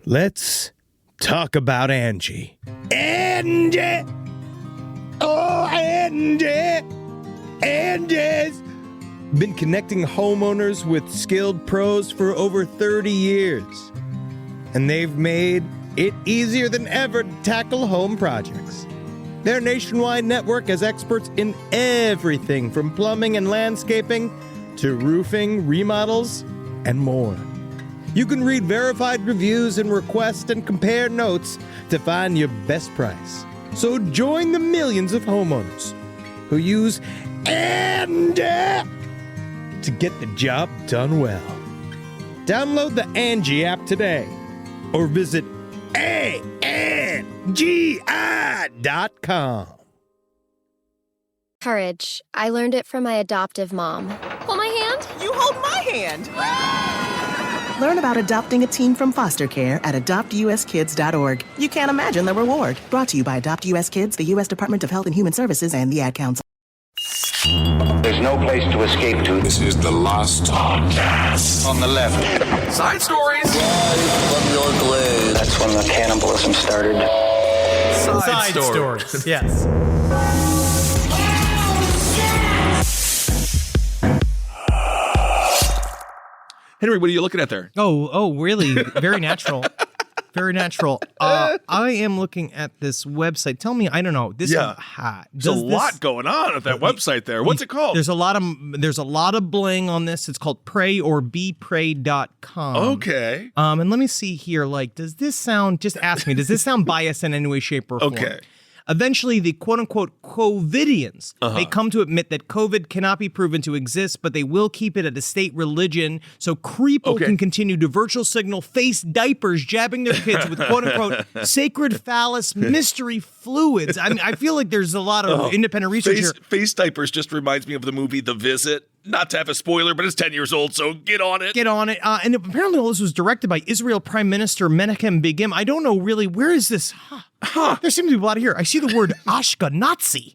Let's talk about Angie. Angie! Oh, Angie! Angie's been connecting homeowners with skilled pros for over 30 years. And they've made it easier than ever to tackle home projects. Their nationwide network has experts in everything from plumbing and landscaping to roofing, remodels, and more. You can read verified reviews and request and compare notes to find your best price. So join the millions of homeowners who use Angie to get the job done well. Download the Angie app today or visit ANGI.com. Courage. I learned it from my adoptive mom. Hold my hand. You hold my hand. Learn about adopting a teen from foster care at adoptuskids.org. You can't imagine the reward. Brought to you by Adopt US Kids, the U.S. Department of Health and Human Services, and the Ad Council. There's no place to escape to. This is the last podcast. On the left. Side stories. That's when the cannibalism started. Side stories. Yes. Henry, what are you looking at there? Oh, really? Very natural. Very natural. I am looking at this website. Tell me, I don't know. There's a lot going on at that website there. What's it called? There's a lot of bling on this. It's called prayOrBePrayed.com. Okay. And let me see here. Like, does this sound? Just ask me. Does this sound biased in any way, shape, or form? Okay. Eventually, the quote-unquote COVIDians, they come to admit that COVID cannot be proven to exist, but they will keep it at a state religion, so creeple can continue to virtual signal face diapers jabbing their kids with quote-unquote sacred phallus mystery fluids. I mean, I feel like there's a lot of independent research here. Face diapers just reminds me of the movie The Visit. Not to have a spoiler, but it's 10 years old, so get on it. Get on it. And apparently all this was directed by Israel Prime Minister Menachem Begin. I don't know really, where is this? There seems to be a lot here. I see the word Ashkenazi.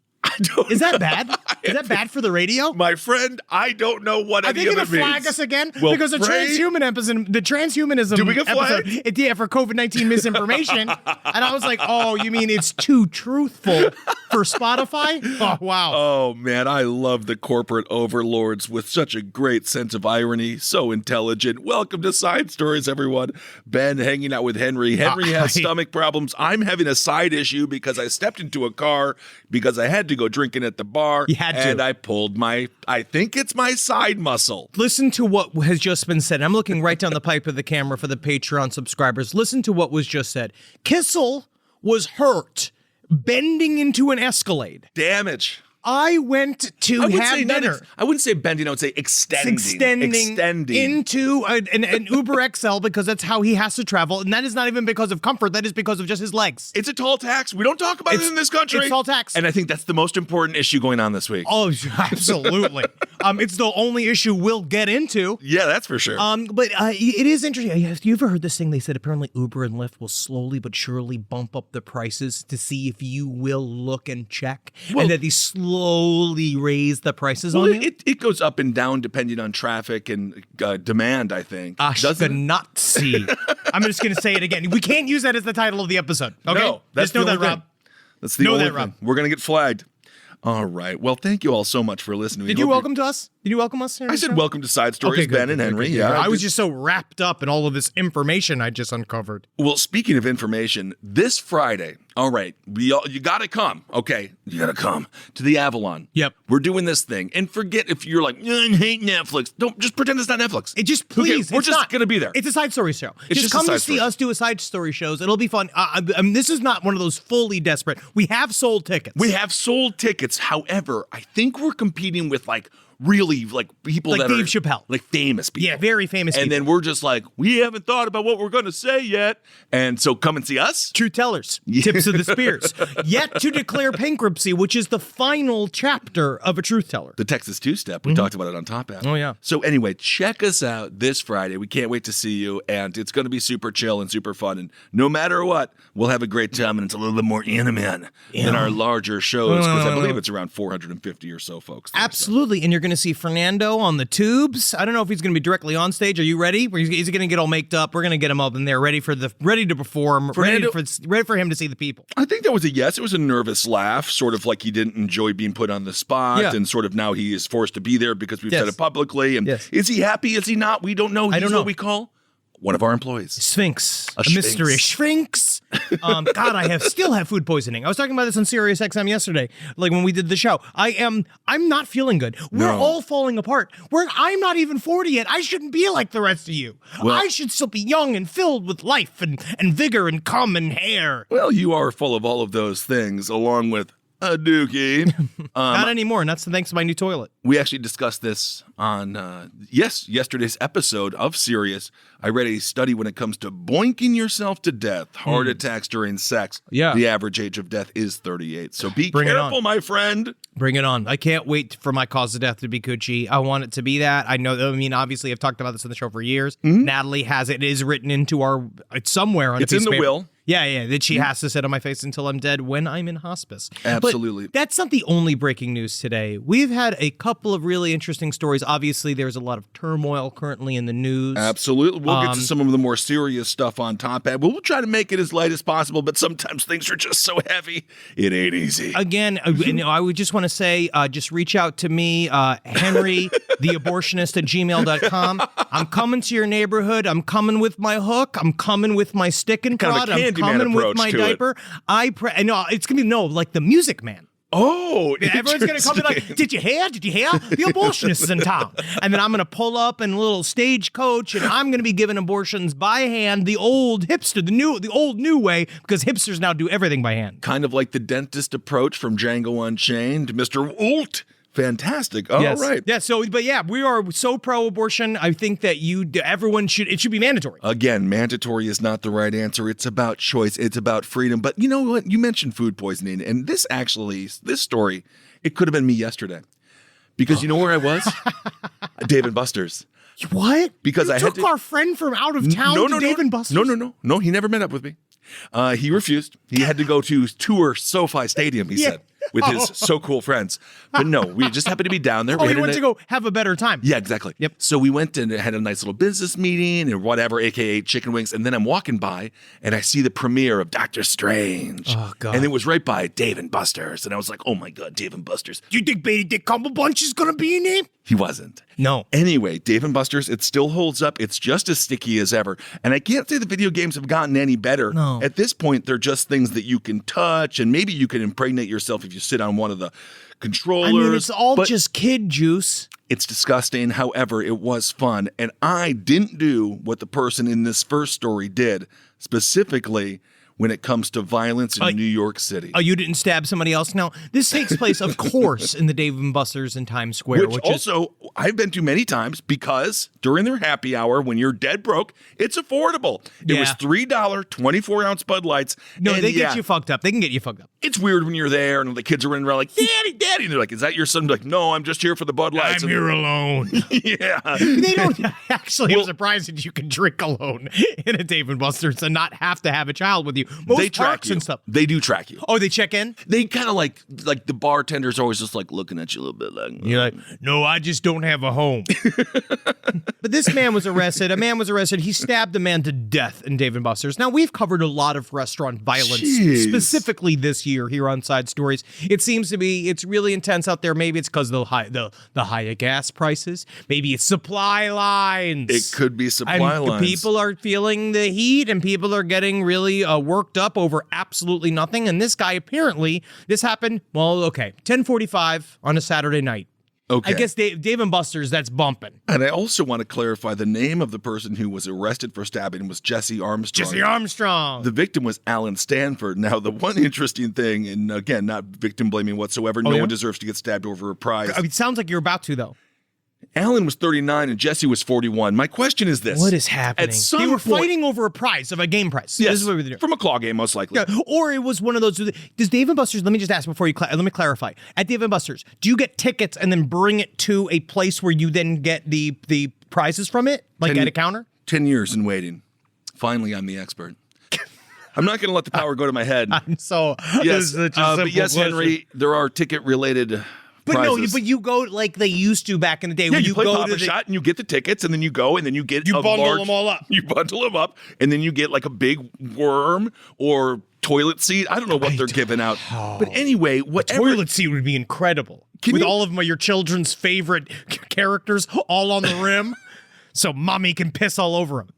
Is that bad? Is that bad for the radio? My friend, I don't know what any of it means. Are they going to flag us again? Well, because the transhumanism Do we get flagged? episode, yeah, for COVID-19 misinformation. And I was like, oh, you mean it's too truthful for Spotify? Oh, wow. Oh, man, I love the corporate overlords with such a great sense of irony. So intelligent. Welcome to Side Stories, everyone. Ben hanging out with Henry. Henry has stomach problems. I'm having a side issue because I stepped into a car because I had to go drinking at the bar. You had to. And I pulled I think it's my side muscle. Listen to what has just been said. I'm looking right down the pipe of the camera for the Patreon subscribers. Listen to what was just said. Kissel was hurt bending into an Escalade. Damage. I went to have dinner. I wouldn't say bending, I would say extending into an Uber XL because that's how he has to travel. And that is not even because of comfort. That is because of just his legs. It's a tall tax. We don't talk about it in this country. It's tall tax. And I think that's the most important issue going on this week. Oh, absolutely. It's the only issue we'll get into. Yeah, that's for sure. But it is interesting. Have you ever heard this thing? They said apparently Uber and Lyft will slowly but surely bump up the prices to see if you will look and check. And that these slowly raise the prices on you? It goes up and down depending on traffic and demand, I think. Ashkenazi. I'm just going to say it again. We can't use that as the title of the episode. Okay? No, that's just know the that, only Rob. thing. That's the only thing. We're going to get flagged. All right. Well, thank you all so much for listening. Did you welcome us? Did you welcome us? I said welcome to Side Stories, Ben and Henry. Yeah, I was just so wrapped up in all of this information I just uncovered. Well, speaking of information, this Friday, all right, you got to come, okay? You got to come to the Avalon. Yep. We're doing this thing. And forget if you're like, I hate Netflix. Don't just pretend it's not Netflix. Please. We're just going to be there. It's a Side Story show. Just come to see us do a Side Story shows. It'll be fun. This is not one of those fully desperate. We have sold tickets. However, I think we're competing with really people like that Dave are Chappelle. Like famous people. Yeah, very famous people. And then we're just like, we haven't thought about what we're going to say yet. And so come and see us. Truth tellers. Tips of the spears. Yet to declare bankruptcy, which is the final chapter of a truth teller. The Texas two-step. We talked about it on Top App. Oh, yeah. So anyway, check us out this Friday. We can't wait to see you. And it's going to be super chill and super fun. And no matter what, we'll have a great time. And it's a little bit more animan than our larger shows. Because I believe it's around 450 or so folks. Absolutely. And you're going going to see Fernando on the tubes. I don't know if he's going to be directly on stage. Are you ready? Is he going to get all maked up? We're going to get him up in there, ready to perform, ready for him to see the people. I think that was a yes. It was a nervous laugh, sort of like he didn't enjoy being put on the spot, and sort of now he is forced to be there because we've said it publicly. And is he happy? Is he not? We don't know. He's what we call one of our employees. Sphinx. A mystery Sphinx. God, I still have food poisoning. I was talking about this on Sirius XM yesterday, like when we did the show. I'm not feeling good. We're all falling apart. I'm not even 40 yet. I shouldn't be like the rest of you. Well, I should still be young and filled with life and vigor and cum and hair. Well, you are full of all of those things, along with a dookie. Not anymore, and that's thanks to my new toilet. We actually discussed this on, yesterday's episode of Sirius. I read a study when it comes to boinking yourself to death, heart attacks during sex. Yeah. The average age of death is 38. So be careful, my friend. Bring it on. I can't wait for my cause of death to be coochie. I want it to be that. I know, obviously, I've talked about this on the show for years. Mm-hmm. Natalie has it. It is written into it's somewhere on it's in the will. Yeah, that she has to sit on my face until I'm dead when I'm in hospice. Absolutely. But that's not the only breaking news today. We've had a couple of really interesting stories. Obviously, there's a lot of turmoil currently in the news. Absolutely. We'll get to some of the more serious stuff on top. We'll try to make it as light as possible, but sometimes things are just so heavy, it ain't easy. Again, I would just want to say, just reach out to me, Henry, theabortionist@gmail.com. I'm coming to your neighborhood. I'm coming with my hook. I'm coming with my stick and prod. I'm coming with my diaper. It's going to be like the Music Man. Oh, everyone's going to come and be like, did you hear? The abortionist is in town. And then I'm going to pull up in a little stagecoach and I'm going to be giving abortions by hand, the old hipster, the old new way, because hipsters now do everything by hand. Kind of like the dentist approach from Django Unchained, Mr. Olt. Fantastic. All right. Yeah. So, we are so pro-abortion. I think that everyone it should be mandatory. Again, mandatory is not the right answer. It's about choice. It's about freedom. But you know what? You mentioned food poisoning, and this story, it could have been me yesterday, because you know where I was? Dave and Buster's. What? Because I took our friend from out of town to Dave and Buster's. No. He never met up with me. He refused. He had to go to tour SoFi Stadium. He said. With his so cool friends. But no, we just happened to be down there. He went to go have a better time. Yeah, exactly. Yep. So we went and had a nice little business meeting and whatever, aka chicken wings. And then I'm walking by and I see the premiere of Doctor Strange. Oh, God. And it was right by Dave and Buster's. And I was like, oh my God, Dave and Buster's. Do you think Baby Dick Cumberbunch is going to be in it? He wasn't. No. Anyway, Dave and Buster's, it still holds up. It's just as sticky as ever. And I can't say the video games have gotten any better. No. At this point, they're just things that you can touch, and maybe you can impregnate yourself if you sit on one of the controllers. It's all just kid juice. It's disgusting. However, it was fun. And I didn't do what the person in this first story did, specifically when it comes to violence in New York City. Oh, you didn't stab somebody else? Now, this takes place, of course, in the Dave & Buster's in Times Square. Which also, I've been to many times because during their happy hour, when you're dead broke, it's affordable. It was $3 24-ounce Bud Lights. No, they get you fucked up. They can get you fucked up. It's weird when you're there and the kids are running around like, Daddy, Daddy. And they're like, is that your son? I'm like, no, I'm just here for the Bud Lights. I'm here alone. Yeah. They don't actually. I'm surprised that you can drink alone in a Dave & Buster's and not have to have a child with you. They track you. And stuff. They do track you. Oh, they check in? They kind of like the bartender's always just like looking at you a little bit like. You're like, no, I just don't have a home. But this man was arrested. A man was arrested. He stabbed a man to death in Dave & Buster's. Now, we've covered a lot of restaurant violence, specifically this year here on Side Stories. It seems to be, it's really intense out there. Maybe it's because of the higher gas prices. Maybe it's supply lines. It could be supply lines. People are feeling the heat and people are getting really worked up over absolutely nothing. And this guy, apparently, this happened, 10:45 on a Saturday night. Okay. I guess Dave & Buster's, that's bumping. And I also want to clarify the name of the person who was arrested for stabbing was Jesse Armstrong. Jesse Armstrong. The victim was Alan Stanford. Now, the one interesting thing, and again, not victim blaming whatsoever, no one deserves to get stabbed over a prize. It sounds like you're about to, though. Alan was 39 and Jesse was 41. My question is this. What is happening? They were fighting over a prize, of a game prize. Yes, this is what we're doing. From a claw game, most likely. Yeah, or it was one of those. Does Dave & Buster's, let me just ask before you, let me clarify. At Dave & Buster's, do you get tickets and then bring it to a place where you then get the prizes from it? Like at a counter? 10 years in waiting. Finally, I'm the expert. I'm not going to let the power go to my head. I'm so. Yes, but yes, Henry, there are ticket-related But prizes. but you go like they used to back in the day. Yeah, where you play go Pop to a Shot and you get the tickets, and then you go, and then you get You a bundle large, them all up. You bundle them up, and then you get like a big worm or toilet seat. I don't know what they're giving out. But anyway, whatever. toilet seat would be incredible. With all of your children's favorite characters all on the rim, so mommy can piss all over them.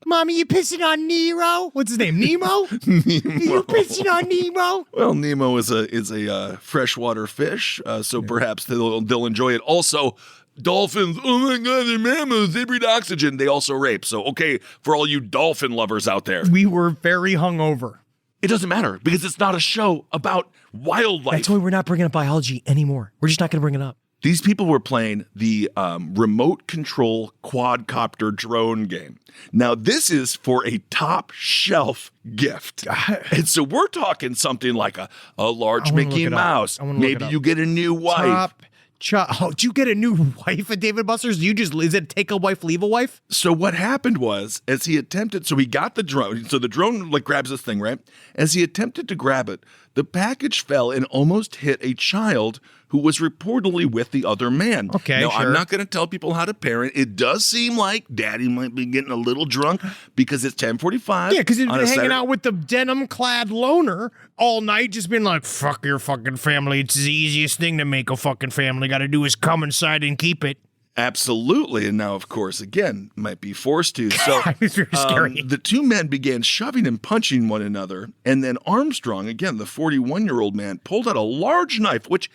Mommy, you pissing on Nero? What's his name? Nemo? You pissing on Nemo? Well, Nemo is a freshwater fish, so perhaps they'll enjoy it. Also, dolphins, oh my God, they're mammals, they breathe oxygen. They also rape. So, okay, for all you dolphin lovers out there. We were very hungover. It doesn't matter because it's not a show about wildlife. That's why we're not bringing up biology anymore. We're just not going to bring it up. These people were playing the remote control quadcopter drone game. Now, this is for a top shelf gift. And so we're talking something like a large Mickey Mouse. Maybe you get a new wife. Did you get a new wife at David Buster's? Is it take a wife, leave a wife? So what happened was, as he attempted, so he got the drone. So the drone like grabs this thing, right? As he attempted to grab it, the package fell and almost hit a child who was reportedly with the other man. Okay, now, sure. I'm not going to tell people how to parent. It does seem like daddy might be getting a little drunk because it's 10:45. Yeah, because he's been hanging Saturday. out with the denim-clad loner all night, just being like, fuck your fucking family. It's the easiest thing to make a fucking family. Got to do is come inside and keep it. Absolutely. And now, of course, again, might be forced to. So It's very scary. the two men began shoving and punching one another. And then Armstrong, again, the 41-year-old man, pulled out a large knife, which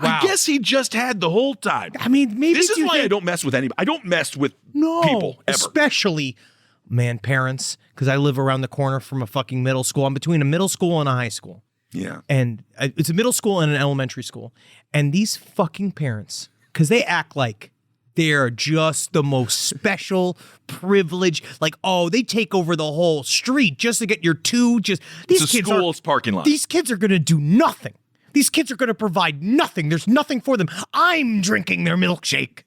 Wow. I guess he just had the whole time. I mean, maybe This is you why I think- don't mess with anybody. I don't mess with No, people ever. especially parents, because I live around the corner from a fucking middle school. I'm between a middle school and a high school. Yeah. And it's a middle school and an elementary school. And these fucking parents, because they act like they're just the most special, privileged, like, oh, they take over the whole street just to get your these It's a kids school's parking lot. These kids are going to do nothing. These kids are going to provide nothing. There's nothing for them. I'm drinking their milkshake.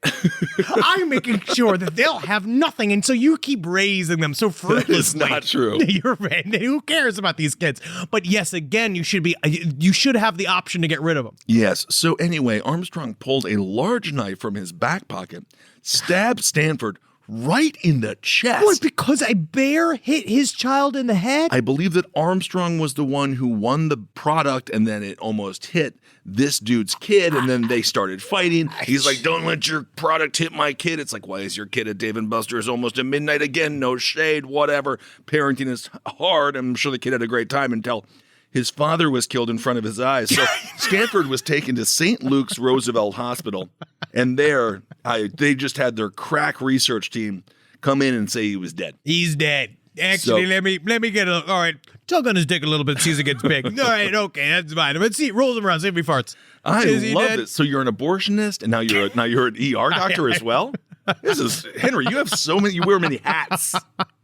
I'm making sure that they'll have nothing. And so you keep raising them so fruitlessly. It's not true. You're right. Who cares about these kids? But yes, again, you should have the option to get rid of them. Yes. So anyway, Armstrong pulled a large knife from his back pocket, stabbed Stanford right in the chest. What, because a bear hit his child in the head? I believe that Armstrong was the one who won the product, and then it almost hit this dude's kid, and then they started fighting. He's like, don't let your product hit my kid. It's like, why is your kid at Dave & Buster's almost at midnight again? No shade, whatever. Parenting is hard. I'm sure the kid had a great time until his father was killed in front of his eyes. So Stanford was taken to St. Luke's Roosevelt Hospital, and there they just had their crack research team come in and say he was dead. He's dead. Actually, So- let me get all right. Tug on his dick a little bit, sees it gets big. All right, okay, that's fine. Let's see, rolls him around, see if he farts. I Is he love dead? it. So you're an abortionist, and now you're an ER doctor as well. This is Henry. You have you wear many hats.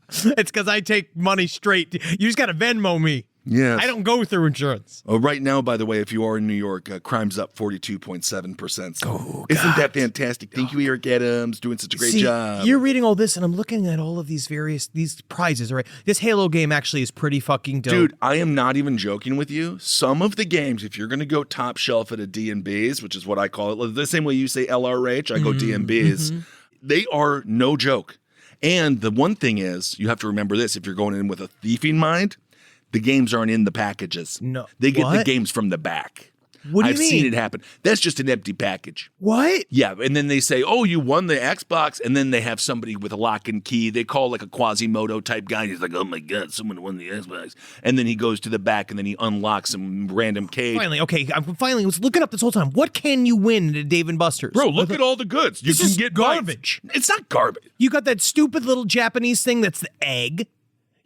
It's because I take money straight. You just got to Venmo me. Yes. I don't go through insurance. Oh, right now, by the way, if you are in New York, crime's up 42.7%. So isn't that fantastic? Thank you, Eric Adams, doing such a great See, job. You're reading all this, and I'm looking at all of these prizes. All right, this Halo game actually is pretty fucking dope. Dude, I am not even joking with you. Some of the games, if you're going to go top shelf at a D&B's, which is what I call it, the same way you say LRH, I go D&B's, they are no joke. And the one thing is, you have to remember this, if you're going in with a thieving mind, the games aren't in the packages. No. They get the What? games from the back. What do you I've mean? seen it happen. That's just an empty package. What? Yeah, and then they say, oh, you won the Xbox, and then they have somebody with a lock and key. They call like a Quasimodo type guy, and he's like, oh my God, someone won the Xbox. And then he goes to the back, and then he unlocks some random cage. Finally, okay. I was looking up this whole time. What can you win at Dave & Buster's? Bro, look at all the goods. You This can is get garbage. bites. It's not garbage. You got that stupid little Japanese thing that's the egg.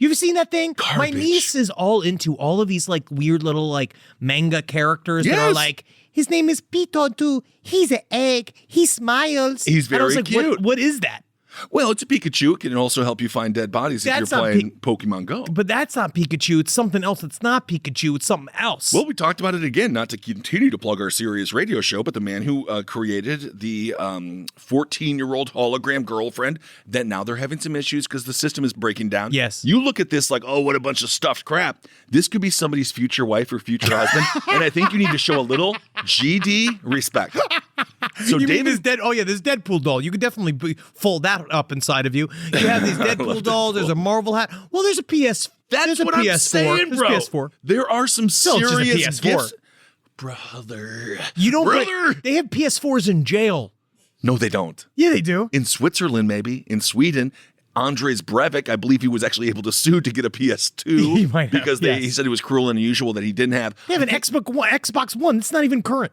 You ever seen that thing? My Garbage. niece is all into all of these like weird little like manga characters that are Yes. like, his name is Pito too. He's an egg. He smiles. He's And I was very like, cute. What is that? Well, it's a Pikachu. It can also help you find dead bodies if That's you're not playing Pokemon Go. But that's not Pikachu. It's something else that's not Pikachu. It's something else. Well, we talked about it again, not to continue to plug our Sirius radio show, but the man who created the 14-year-old hologram girlfriend, that now they're having some issues because the system is breaking down. Yes. You look at this like, oh, what a bunch of stuffed crap. This could be somebody's future wife or future husband, and I think you need to show a little GD respect. So you David, mean this Deadpool doll. You could definitely fold that up inside of you. You have these Deadpool dolls. There's a Marvel hat. Well, there's a PS. that's there's a what PS4. I'm saying, There's bro. PS4. There are some Still, it's just a serious PS4. gifts. Brother. You don't. Brother. They have PS4s in jail. No, they don't. Yeah, they do. In Switzerland, maybe. In Sweden. Andres Breivik, I believe he was actually able to sue to get a PS2 He might have, because yes. he said it was cruel and unusual that he didn't have. They have an Xbox One. It's not even current.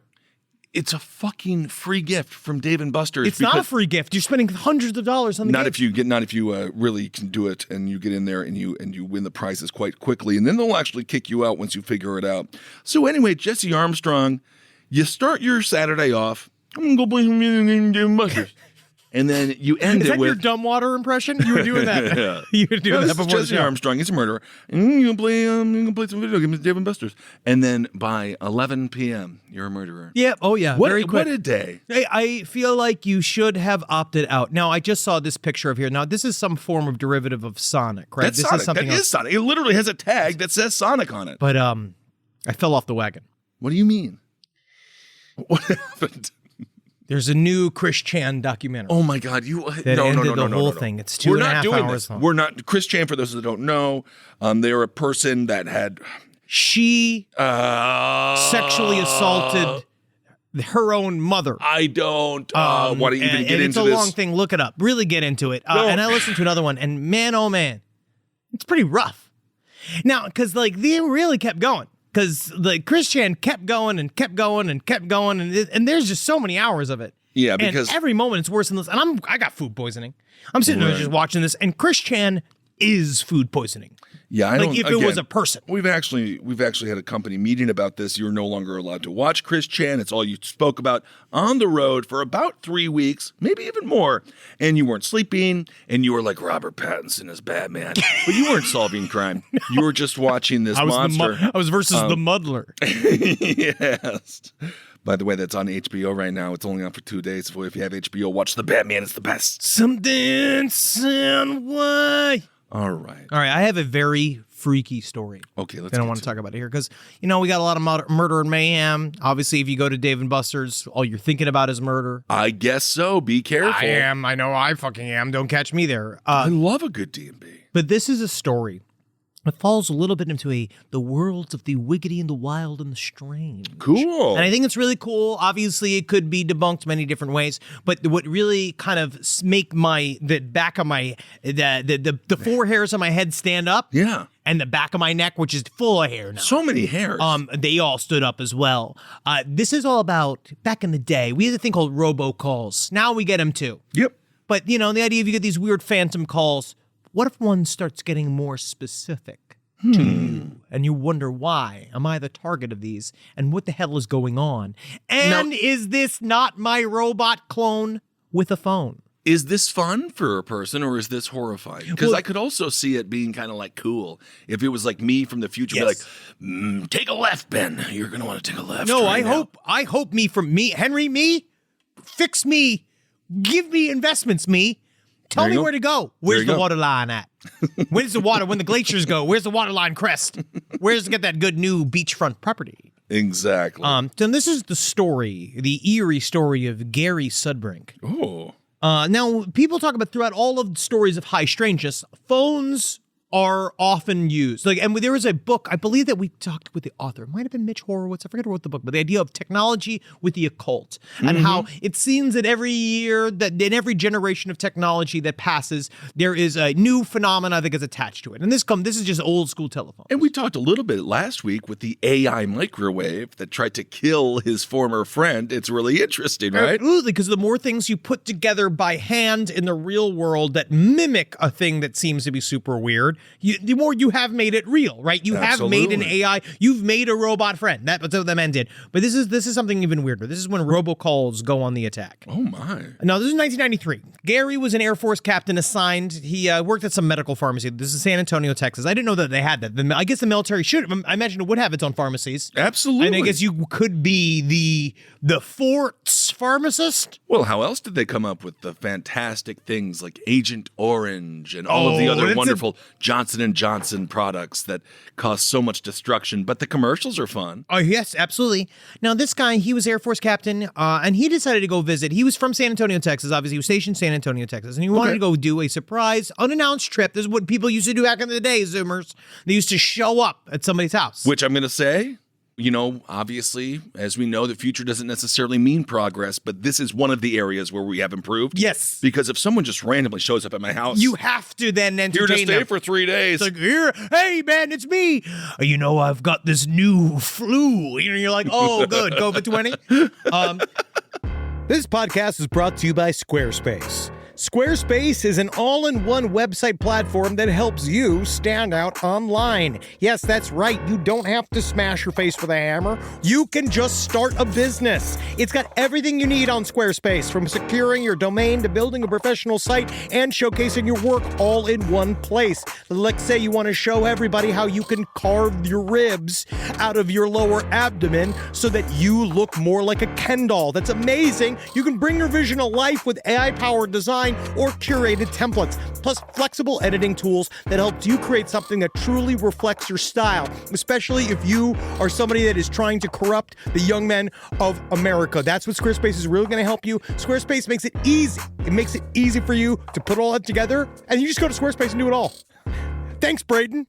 It's a fucking free gift from Dave & Buster's. It's not a free gift. You're spending hundreds of dollars on the Not gift. if you really can do it and you get in there and you win the prizes quite quickly, and then they'll actually kick you out once you figure it out. So anyway, Jesse Armstrong, you start your Saturday off. I'm gonna go play some music in Dave & Buster's. And then you end Is it that with your Dumbwater impression? You were doing that. Yeah. You were doing No, that this is before the Jesse show. Armstrong. He's a murderer. And you can play some video games with Dave & Buster's. And then by 11 p.m., you're a murderer. Yeah. Oh, yeah. Very quick. What a day. I feel like you should have opted out. Now, I just saw this picture of here. Now, this is some form of derivative of Sonic, right? That's this Sonic. is something That else. is Sonic. It literally has a tag that says Sonic on it. But I fell off the wagon. What do you mean? What happened? There's a new Chris Chan documentary. Oh my God! You That no, ended no, no, the no, whole no, no. thing. It's 2.5 We're not doing hours this. long. We're not. Chris Chan, for those that don't know, they're a person that had She sexually assaulted her own mother. I don't want to even and get it's into a this. long thing. Look it up. Really get into it. No. And I listened to another one, and man, oh man, it's pretty rough. Now, because like they really kept going. Because like Chris Chan kept going and kept going and kept going, and there's just so many hours of it. Yeah, because and every moment it's worse than this. And I got food poisoning. I'm sitting there just watching this, and Chris Chan is food poisoning. yeah, I Like don't. if it again, was a person. We've actually had a company meeting about this. You're no longer allowed to watch Chris Chan. It's all you spoke about on the road for about 3 weeks, maybe even more. And you weren't sleeping, and you were like Robert Pattinson as Batman, but you weren't solving crime. You were just watching this monster. I was versus the muddler. Yes. By the way, that's on HBO right now. It's only on for 2 days. So if you have HBO, watch The Batman. It's the best. Something sound why. All right. All right, I have a very freaky story. Okay, let's I don't get want to to talk about it here because, we got a lot of murder and mayhem. Obviously, if you go to Dave & Buster's, all you're thinking about is murder. I guess so. Be careful. I am. I know I fucking am. Don't catch me there. I love a good D&B. But this is a story. It falls a little bit into the worlds of the wiggity and the wild and the strange. Cool. And I think it's really cool. Obviously, it could be debunked many different ways. But what really kind of make the back of my the four hairs on my head stand up, Yeah. and the back of my neck, which is full of hair now. So many hairs. They all stood up as well. This is all about back in the day. We had a thing called robocalls. Now we get them too. Yep. But the idea of you get these weird phantom calls. What if one starts getting more specific to you and you wonder why? Am I the target of these? And what the hell is going on? And is this not my robot clone with a phone? Is this fun for a person or is this horrifying? Because I could also see it being kind of like cool. If it was like me from the future, Yes. be like, take a left, Ben. You're going to want to take a left. No, right now." I hope Henry, fix me, give me investments, me. Tell There you me go. where to go. There Where's you the go. water line at? Where's the water when the glaciers go? Where's the water line crest? Where's to get that good new beachfront property? Exactly. So this is the story, the eerie story of Gary Sudbrink. Oh. Now, people talk about throughout all of the stories of high strangeness, phones are often used. And there was a book, I believe that we talked with the author. It might have been Mitch Horowitz. I forget who wrote the book, but the idea of technology with the occult and how it seems that every year, that in every generation of technology that passes, there is a new phenomena that gets attached to it. And this is just old school telephone. And we talked a little bit last week with the AI microwave that tried to kill his former friend. It's really interesting, right? Absolutely, because the more things you put together by hand in the real world that mimic a thing that seems to be super weird, the more you have made it real, right? You have made an AI, you've made a robot friend. That's what the men did. But this is something even weirder. This is when robocalls go on the attack. Oh my. Now, this is 1993. Gary was an Air Force captain assigned. He worked at some medical pharmacy. This is San Antonio, Texas. I didn't know that they had that. I guess the military should. I imagine it would have its own pharmacies. Absolutely. And I guess you could be the fort's pharmacist. Well, how else did they come up with the fantastic things like Agent Orange and all of the other wonderful Johnson & Johnson products that cause so much destruction, but the commercials are fun. Oh, yes, absolutely. Now, this guy, he was Air Force captain, and he decided to go visit. He was from San Antonio, Texas. Obviously, he was stationed in San Antonio, Texas, and he wanted to go do a surprise, unannounced trip. This is what people used to do back in the day, Zoomers. They used to show up at somebody's house. Which I'm going to say, obviously, as we know, the future doesn't necessarily mean progress, but this is one of the areas where we have improved. Yes. Because if someone just randomly shows up at my house, you have to then entertain them. Here to stay for 3 days. It's like, hey, man, it's me. I've got this new flu. You're like, oh, good, COVID-20. This podcast is brought to you by Squarespace. Squarespace is an all-in-one website platform that helps you stand out online. Yes, that's right. You don't have to smash your face with a hammer. You can just start a business. It's got everything you need on Squarespace, from securing your domain to building a professional site and showcasing your work all in one place. Let's say you want to show everybody how you can carve your ribs out of your lower abdomen so that you look more like a Ken doll. That's amazing. You can bring your vision to life with AI-powered design or curated templates, plus flexible editing tools that helps you create something that truly reflects your style, especially if you are somebody that is trying to corrupt the young men of America. That's what Squarespace is really going to help you. Squarespace makes it easy. It makes it easy for you to put all that together, and you just go to Squarespace and do it all. Thanks, Braden.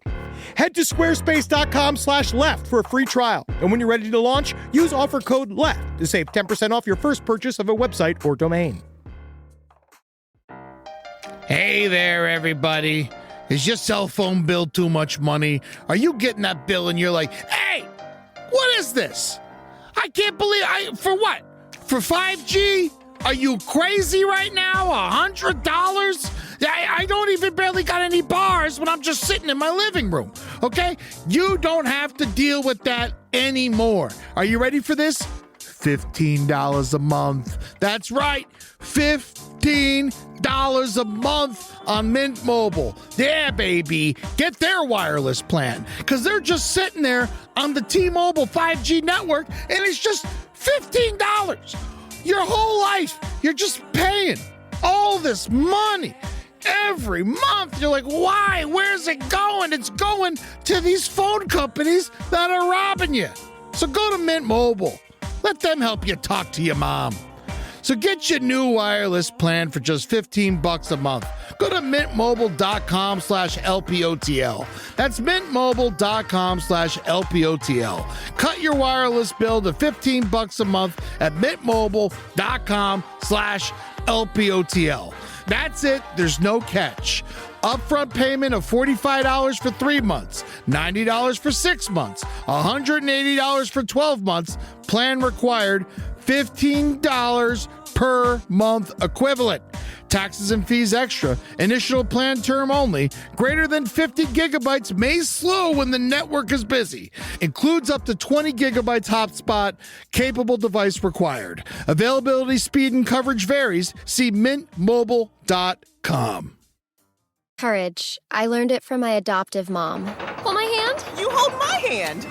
Head to squarespace.com/left for a free trial. And when you're ready to launch, use offer code LEFT to save 10% off your first purchase of a website or domain. Hey there, everybody. Is your cell phone bill too much money? Are you getting that bill and you're like, hey, what is this? I can't believe for what? For 5G? Are you crazy right now? $100? I don't even barely got any bars when I'm just sitting in my living room, okay? You don't have to deal with that anymore. Are you ready for this? $15 a month. That's right, $15 a month on Mint Mobile. Yeah, baby. Get their wireless plan, because they're just sitting there on the T-Mobile 5G network, and it's just $15. Your whole life, you're just paying all this money every month. You're like, why? Where's it going? It's going to these phone companies that are robbing you. So go to Mint Mobile. Let them help you talk to your mom. So get your new wireless plan for just $15 a month. Go to mintmobile.com/LPOTL. That's mintmobile.com/LPOTL. Cut your wireless bill to $15 a month at mintmobile.com/LPOTL. That's it. There's no catch. Upfront payment of $45 for 3 months, $90 for 6 months, $180 for 12 months. Plan required, $15 per month equivalent. Taxes and fees extra. Initial plan term only. Greater than 50 gigabytes may slow when the network is busy. Includes up to 20 gigabytes hotspot. Capable device required. Availability, speed, and coverage varies. See mintmobile.com. Courage. I learned it from my adoptive mom. Hold my hand. You hold my hand.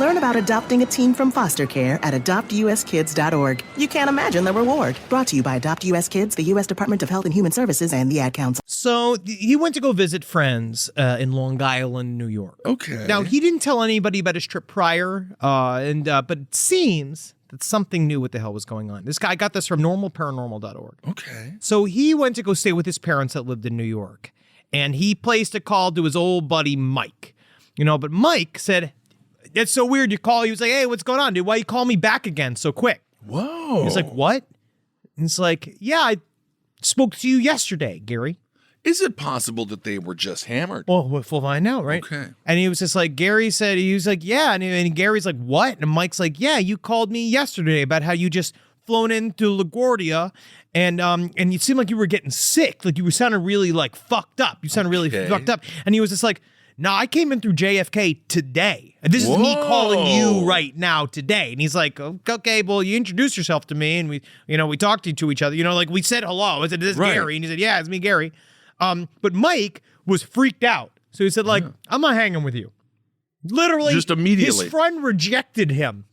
Learn about adopting a teen from foster care at adoptuskids.org. You can't imagine the reward. Brought to you by Adopt US Kids, the U.S. Department of Health and Human Services, and the Ad Council. So he went to go visit friends in Long Island, New York. Okay. Now, he didn't tell anybody about his trip prior, but it seems that something new what the hell was going on. This guy got this from normalparanormal.org. Okay. So he went to go stay with his parents that lived in New York, and he placed a call to his old buddy Mike. But Mike said, "It's so weird you call." He was like, "Hey, what's going on, dude? Why you call me back again so quick?" Whoa. He's like, "What?" And it's like, "Yeah, I spoke to you yesterday, Gary." Is it possible that they were just hammered? Well, we'll find out, right? Okay. And he was just like, Gary said, he was like, yeah. And Gary's like, what? And Mike's like, yeah, you called me yesterday about how you just flown into LaGuardia, and you seemed like you were getting sick. Like you were sounding really like fucked up. You sounded really fucked up. And he was just like, no, I came in through JFK today. This is me calling you right now today. And he's like, okay, well, you introduced yourself to me, and we talked to each other. Like we said hello. I said, this is Gary. And he said, yeah, it's me, Gary. But Mike was freaked out. So he said, like, I'm not hanging with you. Literally, just immediately. His friend rejected him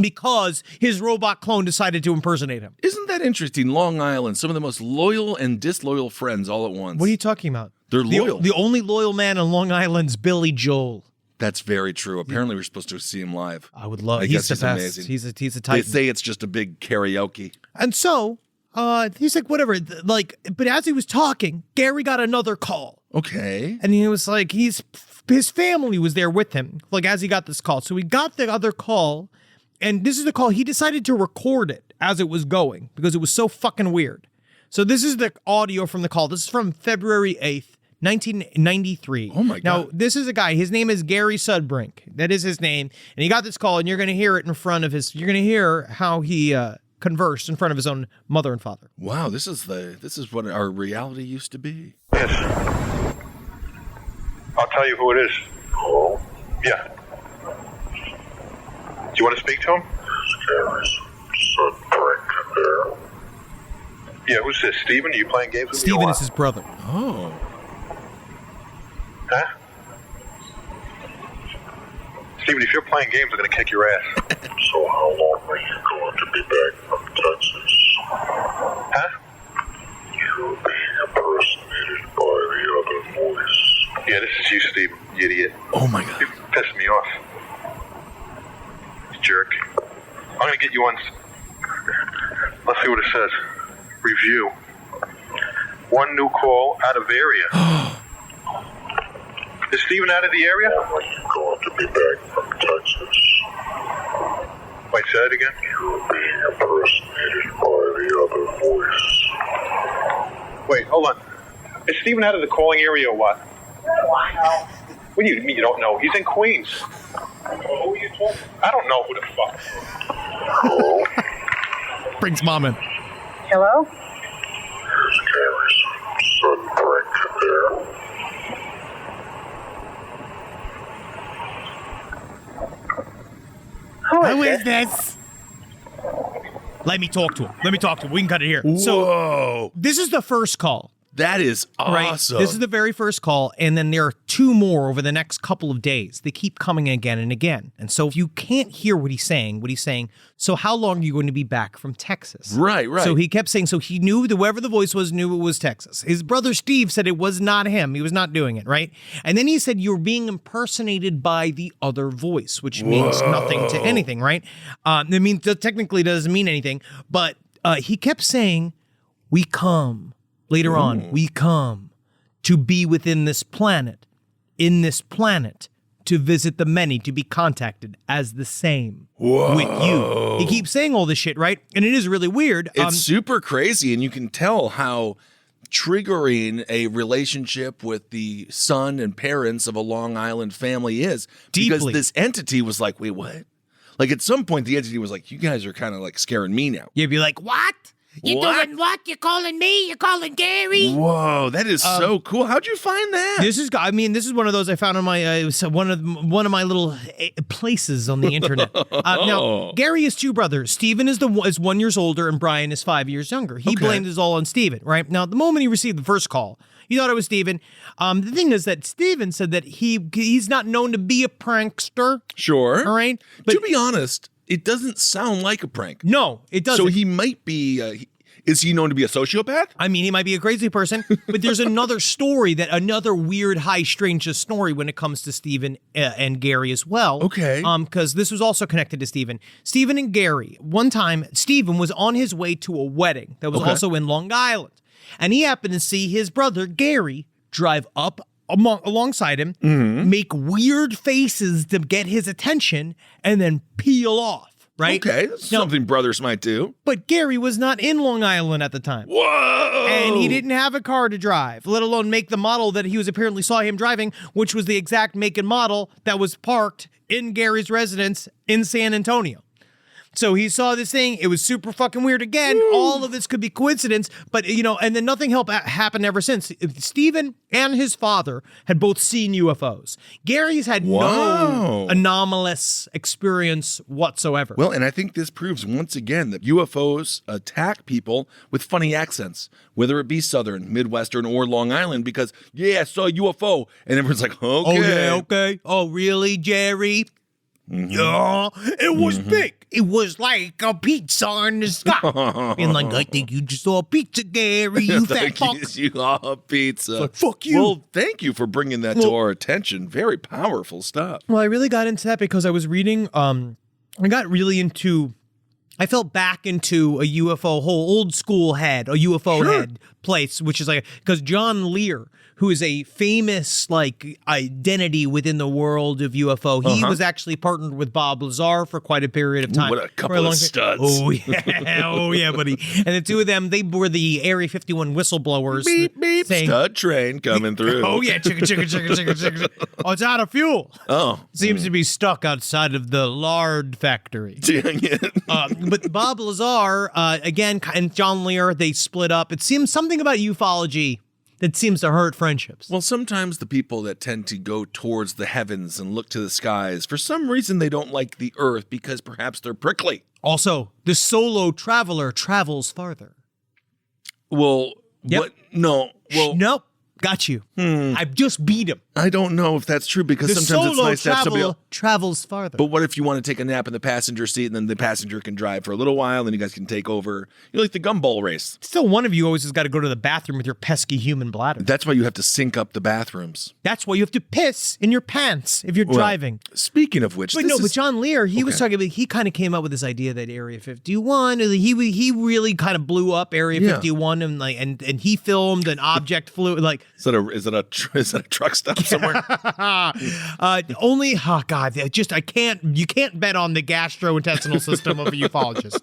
because his robot clone decided to impersonate him. Isn't that interesting? Long Island, some of the most loyal and disloyal friends all at once. What are you talking about? They're loyal. The only loyal man on Long Island's Billy Joel. That's very true. Apparently, we're supposed to see him live. I would love. I He's guess the he's best. amazing. He's a They titan. say it's just a big karaoke. And so, he's like, whatever. Like, but as he was talking, Gary got another call. Okay. And he was like, his family was there with him, like as he got this call. So he got the other call, and this is the call. He decided to record it as it was going because it was so fucking weird. So this is the audio from the call. This is from February 8th, 1993. Oh my God. Now, this is a guy. His name is Gary Sudbrink. That is his name. And he got this call, and you're going to hear it in front of you're going to hear how he conversed in front of his own mother and father. Wow, this is what our reality used to be. Yes. I'll tell you who it is. Oh? Yeah. Do you want to speak to him? Gary's Sudbrink there. Yeah, who's this? Steven? Are you playing games with me? Steven is his brother. Oh. Huh? Steven, if you're playing games, I'm going to kick your ass. So how long are you going to be back from Texas? Huh? You're being impersonated by the other voice. Yeah, this is you, Steven, you idiot. Oh my God. You pissed me off. Jerk. I'm going to get you on... Let's see what it says. Review. One new call out of area. Is Steven out of the area? Are you going to be back from Texas? Wait, say that again? You're being impersonated by the other voice. Wait, hold on. Is Steven out of the calling area or what? No, I know. What do you mean you don't know? He's in Queens. Who are you talking? I don't know who the fuck. Hello? Brings mom in. Hello? Here's Gary's Sudbrink there. Who is this? Let me talk to him. We can cut it here. Whoa. So this is the first call. That is awesome. Right? This is the very first call, and then there are two more over the next couple of days. They keep coming again and again. And so if you can't hear what he's saying, so how long are you going to be back from Texas? Right. So he kept saying, so he knew, whoever the voice was knew it was Texas. His brother Steve said it was not him. He was not doing it, right? And then he said, you're being impersonated by the other voice, which means nothing to anything, right? Technically doesn't mean anything, but he kept saying, we come. Later on, we come to be within this planet, in this planet, to visit the many, to be contacted as the same with you. He keeps saying all this shit, right? And it is really weird. It's super crazy, and you can tell how triggering a relationship with the son and parents of a Long Island family is. Deeply. Because this entity was like, wait, what? Like at some point, the entity was like, you guys are kind of like scaring me now. You'd be like, what? You doing what? You calling me? You calling Gary? Whoa, that is so cool. How'd you find that? This is one of those I found on my one of my little places on the internet. Now, Gary has two brothers. Steven is 1 year older, and Brian is 5 years younger. He blamed this all on Steven, right? Now, the moment he received the first call, he thought it was Steven. The thing is that Steven said that he's not known to be a prankster. Sure. All right. But to be honest, it doesn't sound like a prank. No, it doesn't. So he might be. Is he known to be a sociopath? I mean, he might be a crazy person, but there's another story, another weird, high, strange story when it comes to Steven and Gary as well. Okay. Because this was also connected to Steven. Steven and Gary, one time, Steven was on his way to a wedding that was also in Long Island. And he happened to see his brother, Gary, drive up alongside him, make weird faces to get his attention, and then peel off. Right? Okay, that's something brothers might do. But Gary was not in Long Island at the time. Whoa! And he didn't have a car to drive, let alone make the model that he apparently saw him driving, which was the exact make and model that was parked in Gary's residence in San Antonio. So he saw this thing. It was super fucking weird. Again, all of this could be coincidence, but and then nothing happened ever since. Stephen and his father had both seen UFOs. Gary's had no anomalous experience whatsoever. Well, and I think this proves once again that UFOs attack people with funny accents, whether it be Southern, Midwestern, or Long Island, because, I saw a UFO. And everyone's like, okay. Oh, yeah, okay. Oh, really, Jerry? Mm-hmm. Yeah, it was big. It was like a pizza in the sky. Being like, I think you just saw a pizza, Gary, you fat fuck. You saw a pizza. Like, fuck you. Well, thank you for bringing that to our attention. Very powerful stuff. Well, I really got into that because I was reading, I felt back into a UFO, whole old school head, a UFO head place, which is like, because John Lear, who is a famous identity within the world of UFO, he was actually partnered with Bob Lazar for quite a period of time. What a couple of studs. Oh yeah, buddy. And the two of them, they were the Area 51 whistleblowers. Beep, beep, saying, stud train coming through. Oh yeah, chicka. Oh, it's out of fuel. Oh. Seems to be stuck outside of the lard factory. Dang it. But Bob Lazar, again, and John Lear, they split up. It seems something about ufology that seems to hurt friendships. Well, sometimes the people that tend to go towards the heavens and look to the skies, for some reason they don't like the earth because perhaps they're prickly. Also, the solo traveler travels farther. Well, Yep. what? No. Well, Nope. Got you. I've just beat him. I don't know if that's true because The sometimes it's solo nice to have somebody else. travels farther. But what if you want to take a nap in the passenger seat and then the passenger can drive for a little while and you guys can take over? You're like the gumball race. Still, one of you always has got to go to the bathroom with your pesky human bladder. That's why you have to sync up the bathrooms. That's why you have to piss in your pants if you're driving. Speaking of which, But John Lear, he was talking about, he kind of came up with this idea that Area 51, he really kind of blew up Area 51 and he filmed an object flew like. Is that a truck stop somewhere? You can't bet on the gastrointestinal system of a ufologist.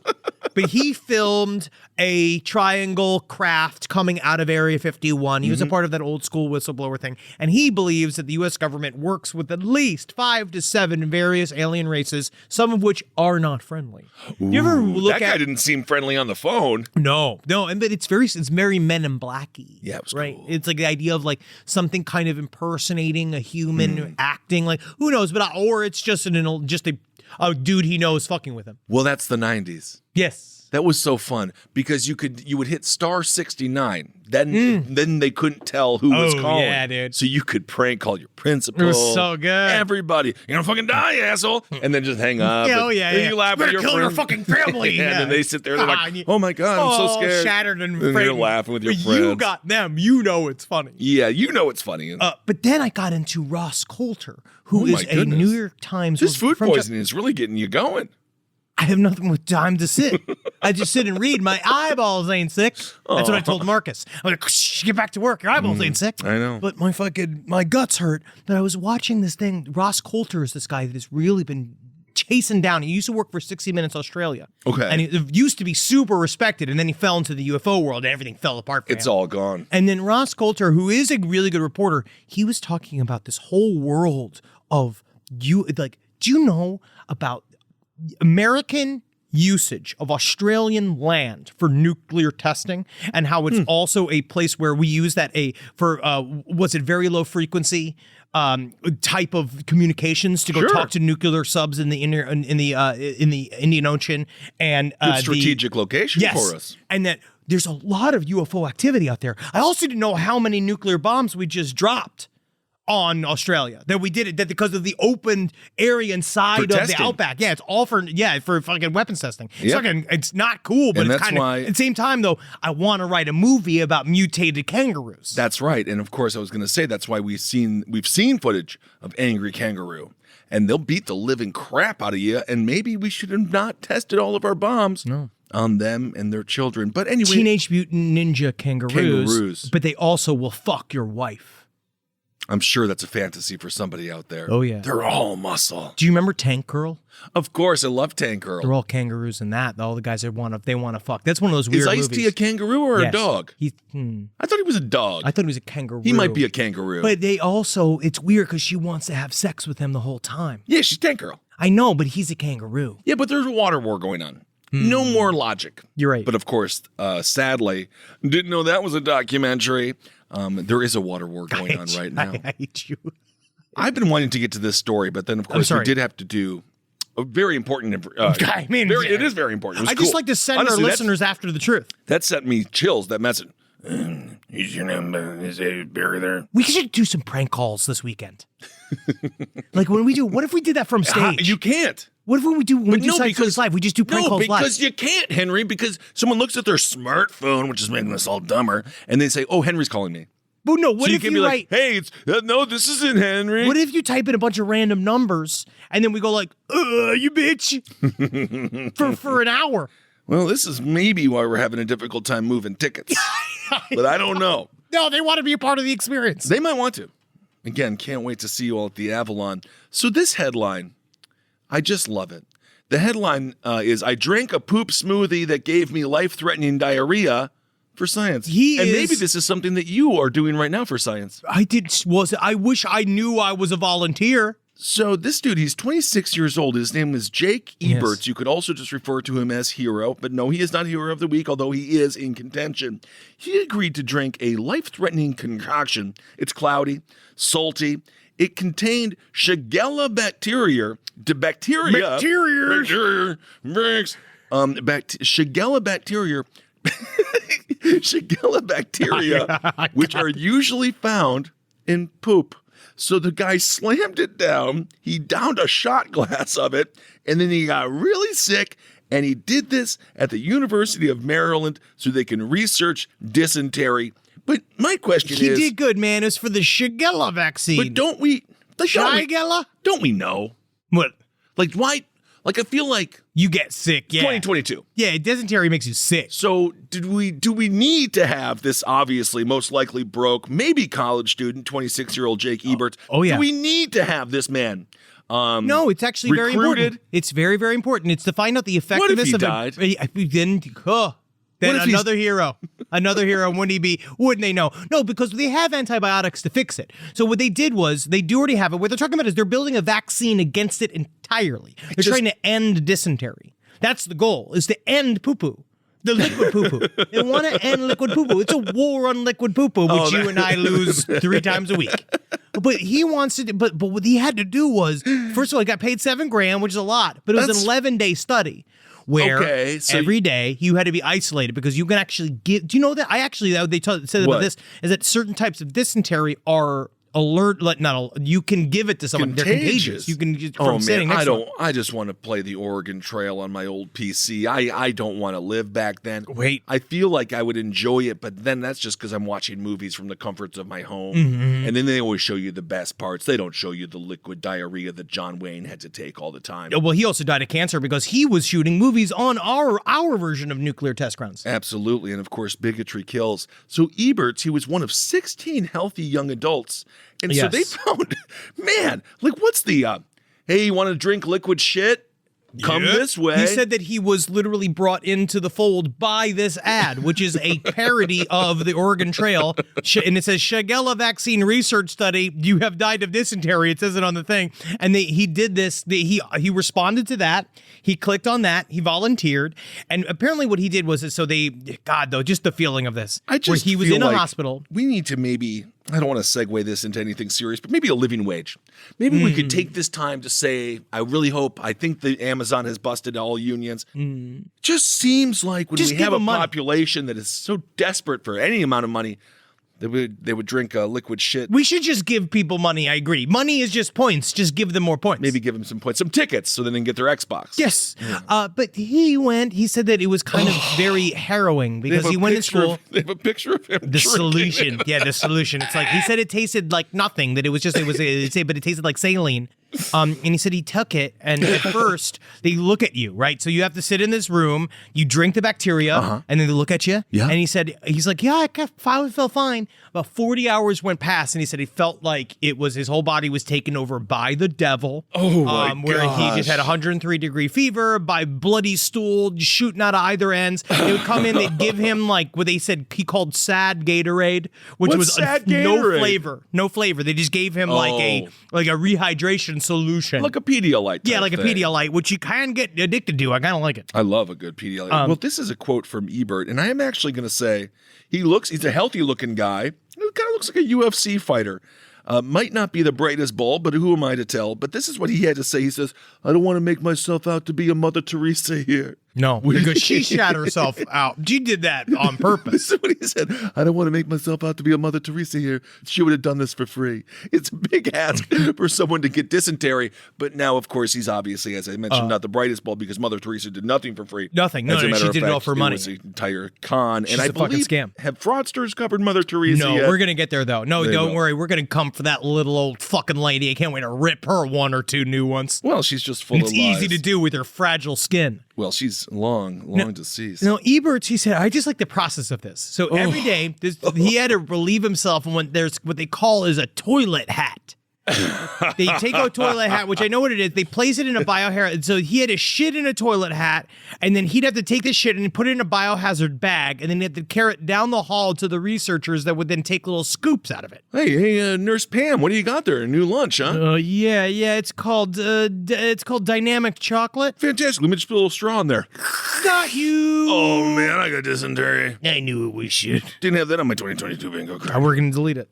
But he filmed a triangle craft coming out of Area 51. He was a part of that old school whistleblower thing. And he believes that the U.S. government works with at least 5 to 7 various alien races, some of which are not friendly. You ever look that guy didn't seem friendly on the phone. No, but it's very Men in Black-y. Yeah, it was right. cool. It's like the idea of like something kind of impersonating a human, acting like who knows, or it's just a dude he knows fucking with him. Well, that's the 90s. Yes. That was so fun because you would hit star 69. Then they couldn't tell who was calling. Yeah, dude. So you could prank call your principal. It was so good. Everybody. You're gonna fucking die, asshole. And then just hang up. Yeah. You laugh with your kill your friends. fucking family. And then they sit there. They're like, oh my God, I'm so scared. Shattered and you're frightened. laughing with your But friends. you got them. You know it's funny. Yeah, you know it's funny. But then I got into Ross Coulter, who is a goodness. New York Times. This food poisoning is really getting you going. I have nothing with time to sit. I just sit and read. My eyeballs ain't sick. That's what I told Marcus. I was like, shh, get back to work. Your eyeballs ain't sick. I know. But my guts hurt. But I was watching this thing. Ross Coulter is this guy that has really been chasing down. He used to work for 60 Minutes Australia. Okay. And he used to be super respected. And then he fell into the UFO world and everything fell apart for him. It's all gone. And then Ross Coulter, who is a really good reporter, he was talking about this whole world of do you know about American usage of Australian land for nuclear testing and how it's also a place where we use that for very low frequency type of communications to go talk to nuclear subs in the Indian Ocean and good strategic location for us. And that there's a lot of UFO activity out there. I also didn't know how many nuclear bombs we just dropped on Australia, that we did it, that because of the open area inside of the outback. Yeah, it's all for fucking weapons testing. It's not cool, but it's kind of, at the same time though, I want to write a movie about mutated kangaroos. That's right. And of course I was going to say, that's why we've seen footage of angry kangaroo and they'll beat the living crap out of you. And maybe we should have not tested all of our bombs on them and their children. But anyway. Teenage Mutant Ninja kangaroos. But they also will fuck your wife. I'm sure that's a fantasy for somebody out there. Oh, yeah. They're all muscle. Do you remember Tank Girl? Of course, I love Tank Girl. They're all kangaroos in that. All the guys they want to fuck. That's one of those weird movies. Is Ice-T a kangaroo or a dog? I thought he was a dog. I thought he was a kangaroo. He might be a kangaroo. But they also, it's weird because she wants to have sex with him the whole time. Yeah, she's Tank Girl. I know, but he's a kangaroo. Yeah, but there's a water war going on. No more logic. You're right. But of course, sadly, didn't know that was a documentary. There is a water war going on right now. I hate you. I've been wanting to get to this story, but then of course we did have to do a very important. It is very important. I just like to send our listeners after the truth. That sent me chills. That message. Is your name? Is Barry there? We should do some prank calls this weekend. Like when we do. What if we did that from stage? You can't. What if we do Side Stories Live? We just do prank calls live. No, because you can't, Henry. Because someone looks at their smartphone, which is making us all dumber, and they say, "Oh, Henry's calling me." But no, what so if you can you be write? Like, hey, no, this isn't Henry. What if you type in a bunch of random numbers and then we go like, you bitch, for an hour? Well, this is maybe why we're having a difficult time moving tickets. But I don't know. No, they want to be a part of the experience. They might want to. Again, can't wait to see you all at the Avalon. So this headline, I just love it. The headline is, I drank a poop smoothie that gave me life-threatening diarrhea for science. Maybe this is something that you are doing right now for science. I wish I knew I was a volunteer. So this dude, he's 26 years old. His name is Jake Eberts. Yes. You could also just refer to him as Hero, but no, he is not Hero of the Week, although he is in contention. He agreed to drink a life-threatening concoction. It's cloudy, salty. It contained Shigella bacteria. Shigella bacteria. Shigella bacteria, which are usually found in poop. So the guy slammed it down, he downed a shot glass of it, and then he got really sick, and he did this at the University of Maryland so they can research dysentery. But my question is... He did good, man. It's for the Shigella vaccine. But don't we... Shigella? Don't we know? What? Like, why... Like, I feel like... You get sick, yeah. 2022. Yeah, dysentery makes you sick. So do we need to have this obviously most likely broke, maybe college student, 26-year-old Jake Eberts? Oh, yeah. Do we need to have this man no, it's actually very important. It's very, very important. It's to find out the effectiveness of died? Then another hero. Another hero, wouldn't they know? No, because they have antibiotics to fix it. So what they did was, they do already have it. What they're talking about is they're building a vaccine against it entirely. They're trying to end dysentery. That's the goal, is to end poo-poo. The liquid poo-poo. They want to end liquid poo-poo. It's a war on liquid poo-poo, which you and I lose 3 times a week. But he wants to, but what he had to do was, first of all, he got paid $7,000, which is a lot, but it was an 11-day study. Where every day you had to be isolated because you can actually get. Do you know that said about this is that certain types of dysentery are you can give it to someone. They're contagious. You can just from sitting next to them. I just want to play the Oregon Trail on my old PC. I don't want to live back then. Wait. I feel like I would enjoy it, but then that's just because I'm watching movies from the comforts of my home. Mm-hmm. And then they always show you the best parts. They don't show you the liquid diarrhea that John Wayne had to take all the time. Well, he also died of cancer because he was shooting movies on our version of nuclear test grounds. Absolutely. And of course, bigotry kills. So Eberts, he was one of 16 healthy young adults. And so they found, man, like what's the, hey, you want to drink liquid shit? Come this way. He said that he was literally brought into the fold by this ad, which is a parody of the Oregon Trail. And it says, Shigella vaccine research study, you have died of dysentery. It says it on the thing. And he did this. He responded to that. He clicked on that. He volunteered. And apparently what he did was, just the feeling of this. Where he was in a hospital. We need to maybe... I don't want to segue this into anything serious, but maybe a living wage. Maybe we could take this time to say, I think the Amazon has busted all unions. Just seems like when we have a population that is so desperate for any amount of money, they would drink liquid shit. We should just give people money, I agree. Money is just points. Just give them more points. Maybe give them some points, some tickets, so they can get their Xbox. Yes. Yeah. But he said that it was kind of very harrowing because he went to school. They have a picture of him The solution. Yeah, the solution. It's like, he said it tasted like nothing, that but it tasted like saline. And he said he took it, and at first they look at you, right? So you have to sit in this room, you drink the bacteria, and then they look at you. Yeah. And he's like, yeah, I felt fine. About 40 hours went past, and he said he felt like his whole body was taken over by the devil. Oh my where he just had 103-degree fever, by bloody stool shooting out of either ends. They would come in, they'd give him like what they said he called sad Gatorade, which was sad Gatorade? No flavor. They just gave him like a rehydration addiction solution. Like a Pedialyte. Yeah, type like a thing. Pedialyte, which you can get addicted to. I kind of like it. I love a good Pedialyte. Well, this is a quote from Ebert, and I am actually going to say he's a healthy looking guy. He kind of looks like a UFC fighter. Might not be the brightest bulb, but who am I to tell? But this is what he had to say. He says, I don't want to make myself out to be a Mother Teresa here. No, because she shot herself out. She did that on purpose. This is what he said. I don't want to make myself out to be a Mother Teresa here. She would have done this for free. It's a big ask for someone to get dysentery. But now, of course, he's obviously, as I mentioned, not the brightest bulb because Mother Teresa did nothing for free. Nothing. No, As a matter she of did it all fact, for money. It was an entire con. She's and I a fucking believe, scam. have fraudsters covered Mother Teresa No, yet? we're going to get there, though. No, They don't will. worry. We're going to come for that little old fucking lady. I can't wait to rip her one or two new ones. Well, she's just full And of it's lies. easy to do with her fragile skin. Well, she's long deceased. No, Eberts, he said, I just like the process of this. So every day, he had to relieve himself when there's what they call is a toilet hat. They take a toilet hat, which I know what it is. They place it in a biohazard. So he had to shit in a toilet hat, and then he'd have to take the shit and put it in a biohazard bag, and then he had to carry it down the hall to the researchers that would then take little scoops out of it. Hey, Nurse Pam, what do you got there? A new lunch, huh? Yeah, it's called dynamic chocolate. Fantastic. Let me just put a little straw in there. Got you. Oh, man, I got dysentery. I knew we should. Didn't have that on my 2022 bingo card. We're gonna delete it.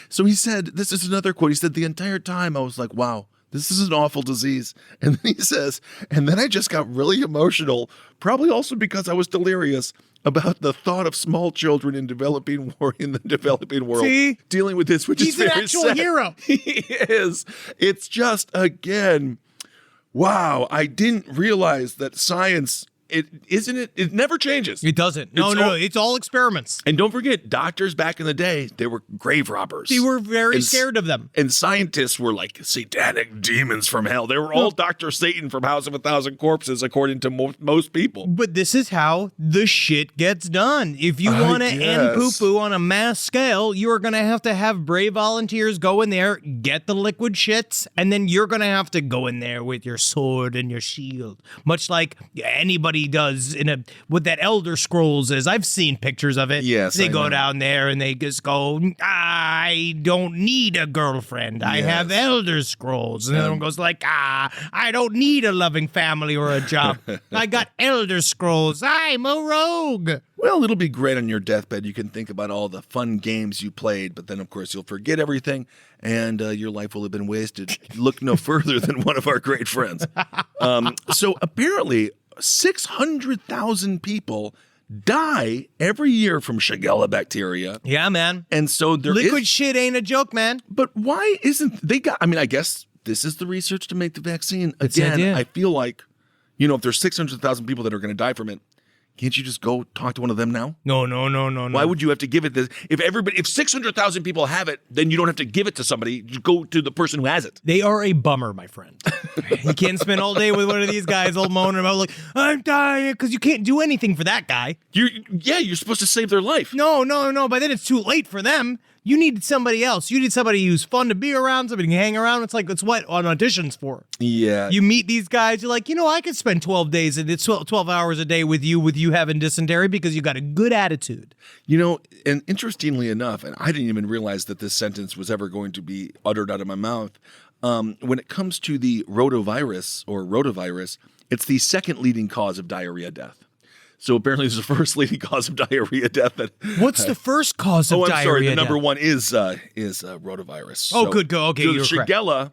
So he said, this is another quote. He said, the entire time I was like, wow, this is an awful disease. And then he says, and then I just got really emotional, probably also because I was delirious about the thought of small children in the developing world See? dealing with this, which He's is an very actual sad. hero. He is. It's just, again, wow, I didn't realize that science, it never changes. It doesn't. No, it's all experiments. And don't forget, doctors back in the day, they were grave robbers. They were very And scared of them. And scientists were like satanic demons from hell. They were all Dr. Satan from House of a Thousand Corpses, according to most people. But this is how the shit gets done. If you want to end poo-poo on a mass scale, you are going to have brave volunteers go in there, get the liquid shits, and then you're going to have to go in there with your sword and your shield, much like anybody does what that Elder Scrolls is. I've seen pictures of it. Yes, they I go know. down there and they just go, I don't need a girlfriend. I have Elder Scrolls. And the other one goes like, I don't need a loving family or a job. I got Elder Scrolls. I'm a rogue. Well, it'll be great on your deathbed. You can think about all the fun games you played, but then, of course, you'll forget everything, and your life will have been wasted. Look no further than one of our great friends. So apparently, 600,000 people die every year from Shigella bacteria. Yeah, man. And so Liquid shit ain't a joke, man. But why isn't I guess this is the research to make the vaccine. That's the Again, idea. I feel like, if there's 600,000 people that are going to die from it, can't you just go talk to one of them now? No. Why would you have to give it this? If 600,000 people have it, then you don't have to give it to somebody. You go to the person who has it. They are a bummer, my friend. You can't spend all day with one of these guys all moaning about like, I'm dying, because you can't do anything for that guy. You're supposed to save their life. No. By then it's too late for them. You need somebody else. You need somebody who's fun to be around, somebody who can hang around. It's like, that's what on auditions for. Yeah. You meet these guys, you're like, I could spend 12 days and it's 12 hours a day with you having dysentery because you got a good attitude. And interestingly enough, and I didn't even realize that this sentence was ever going to be uttered out of my mouth, when it comes to the rotavirus, it's the second leading cause of diarrhea death. So apparently it's the first leading cause of diarrhea death. What's the first cause of diarrhea? I'm sorry. The death? number one is rotavirus. Oh, good. Go. Okay, so you're correct. Shigella,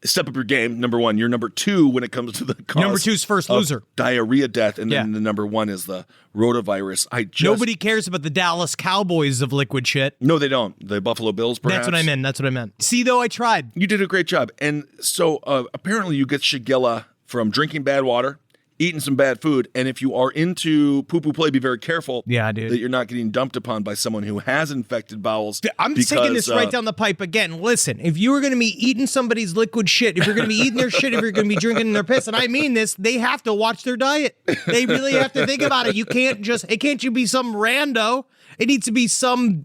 step up your game. Number one. You're number two when it comes to the cause. Number two's first of loser. Diarrhea death, and then the number one is the rotavirus. Nobody cares about the Dallas Cowboys of liquid shit. No, they don't. The Buffalo Bills, perhaps. That's what I meant. See, though, I tried. You did a great job. And so apparently you get Shigella from drinking bad water, eating some bad food, and if you are into poo-poo play, be very careful that you're not getting dumped upon by someone who has infected bowels. I'm taking this right down the pipe again. Listen, if you were going to be eating somebody's liquid shit, if you're going to be eating their shit, if you're going to be drinking their piss, and I mean this, they have to watch their diet. They really have to think about it. It can't you be some rando. It needs to be some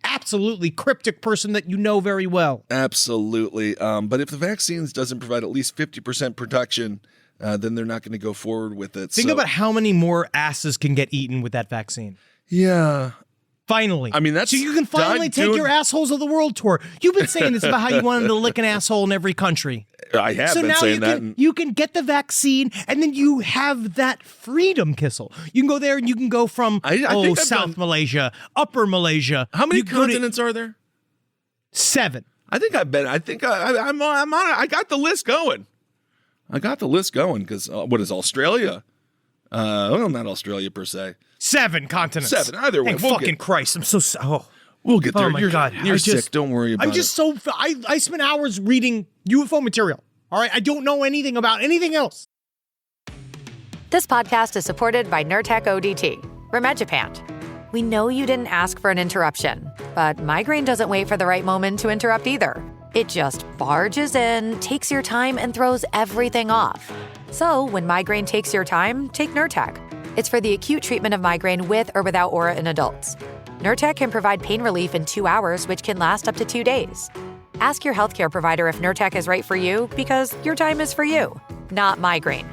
absolutely cryptic person that you know very well. Absolutely. But if the vaccines doesn't provide at least 50% protection, then they're not going to go forward with it. Think about how many more asses can get eaten with that vaccine. Yeah. Finally. I mean, that's so you can finally take your Assholes of the World tour. You've been saying this about how you wanted to lick an asshole in every country. I have been saying that. You can get the vaccine, and then you have that freedom, Kissel. You can go there, and you can go from South Malaysia, Upper Malaysia. How many continents are there? 7. I think I've been. I'm on it. I got the list going. Because what is Australia? Well, not Australia per se. 7 continents. 7. Either way. Thank Christ. I'm so. We'll get there. Oh my God. You're sick. Don't worry about it. I'm just so. I spent hours reading UFO material. All right. I don't know anything about anything else. This podcast is supported by Nurtec ODT, Rimegepant. We know you didn't ask for an interruption, but migraine doesn't wait for the right moment to interrupt either. It just barges in, takes your time, and throws everything off. So when migraine takes your time, take Nurtec. It's for the acute treatment of migraine with or without aura in adults. Nurtec can provide pain relief in 2 hours, which can last up to 2 days. Ask your healthcare provider if Nurtec is right for you, because your time is for you, not migraine.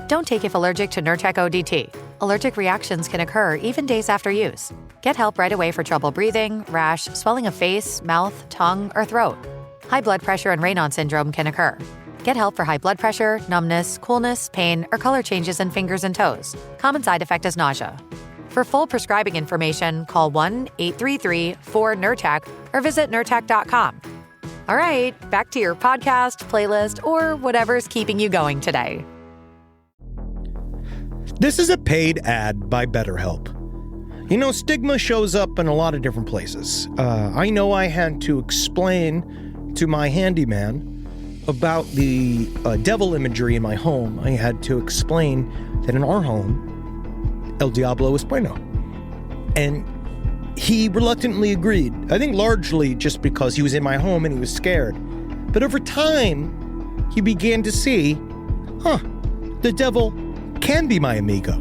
Don't take if allergic to Nurtec ODT. Allergic reactions can occur even days after use. Get help right away for trouble breathing, rash, swelling of face, mouth, tongue, or throat. High blood pressure and Raynaud syndrome can occur. Get help for high blood pressure, numbness, coolness, pain, or color changes in fingers and toes. Common side effect is nausea. For full prescribing information, call 1-833-4-NURTEC or visit Nurtec.com. All right, back to your podcast, playlist, or whatever's keeping you going today. This is a paid ad by BetterHelp. You know, stigma shows up in a lot of different places. I know I had to explain to my handyman about the devil imagery in my home. I had to explain that in our home, El Diablo es bueno. And he reluctantly agreed. I think largely just because he was in my home and he was scared. But over time, he began to see, the devil can be my amigo.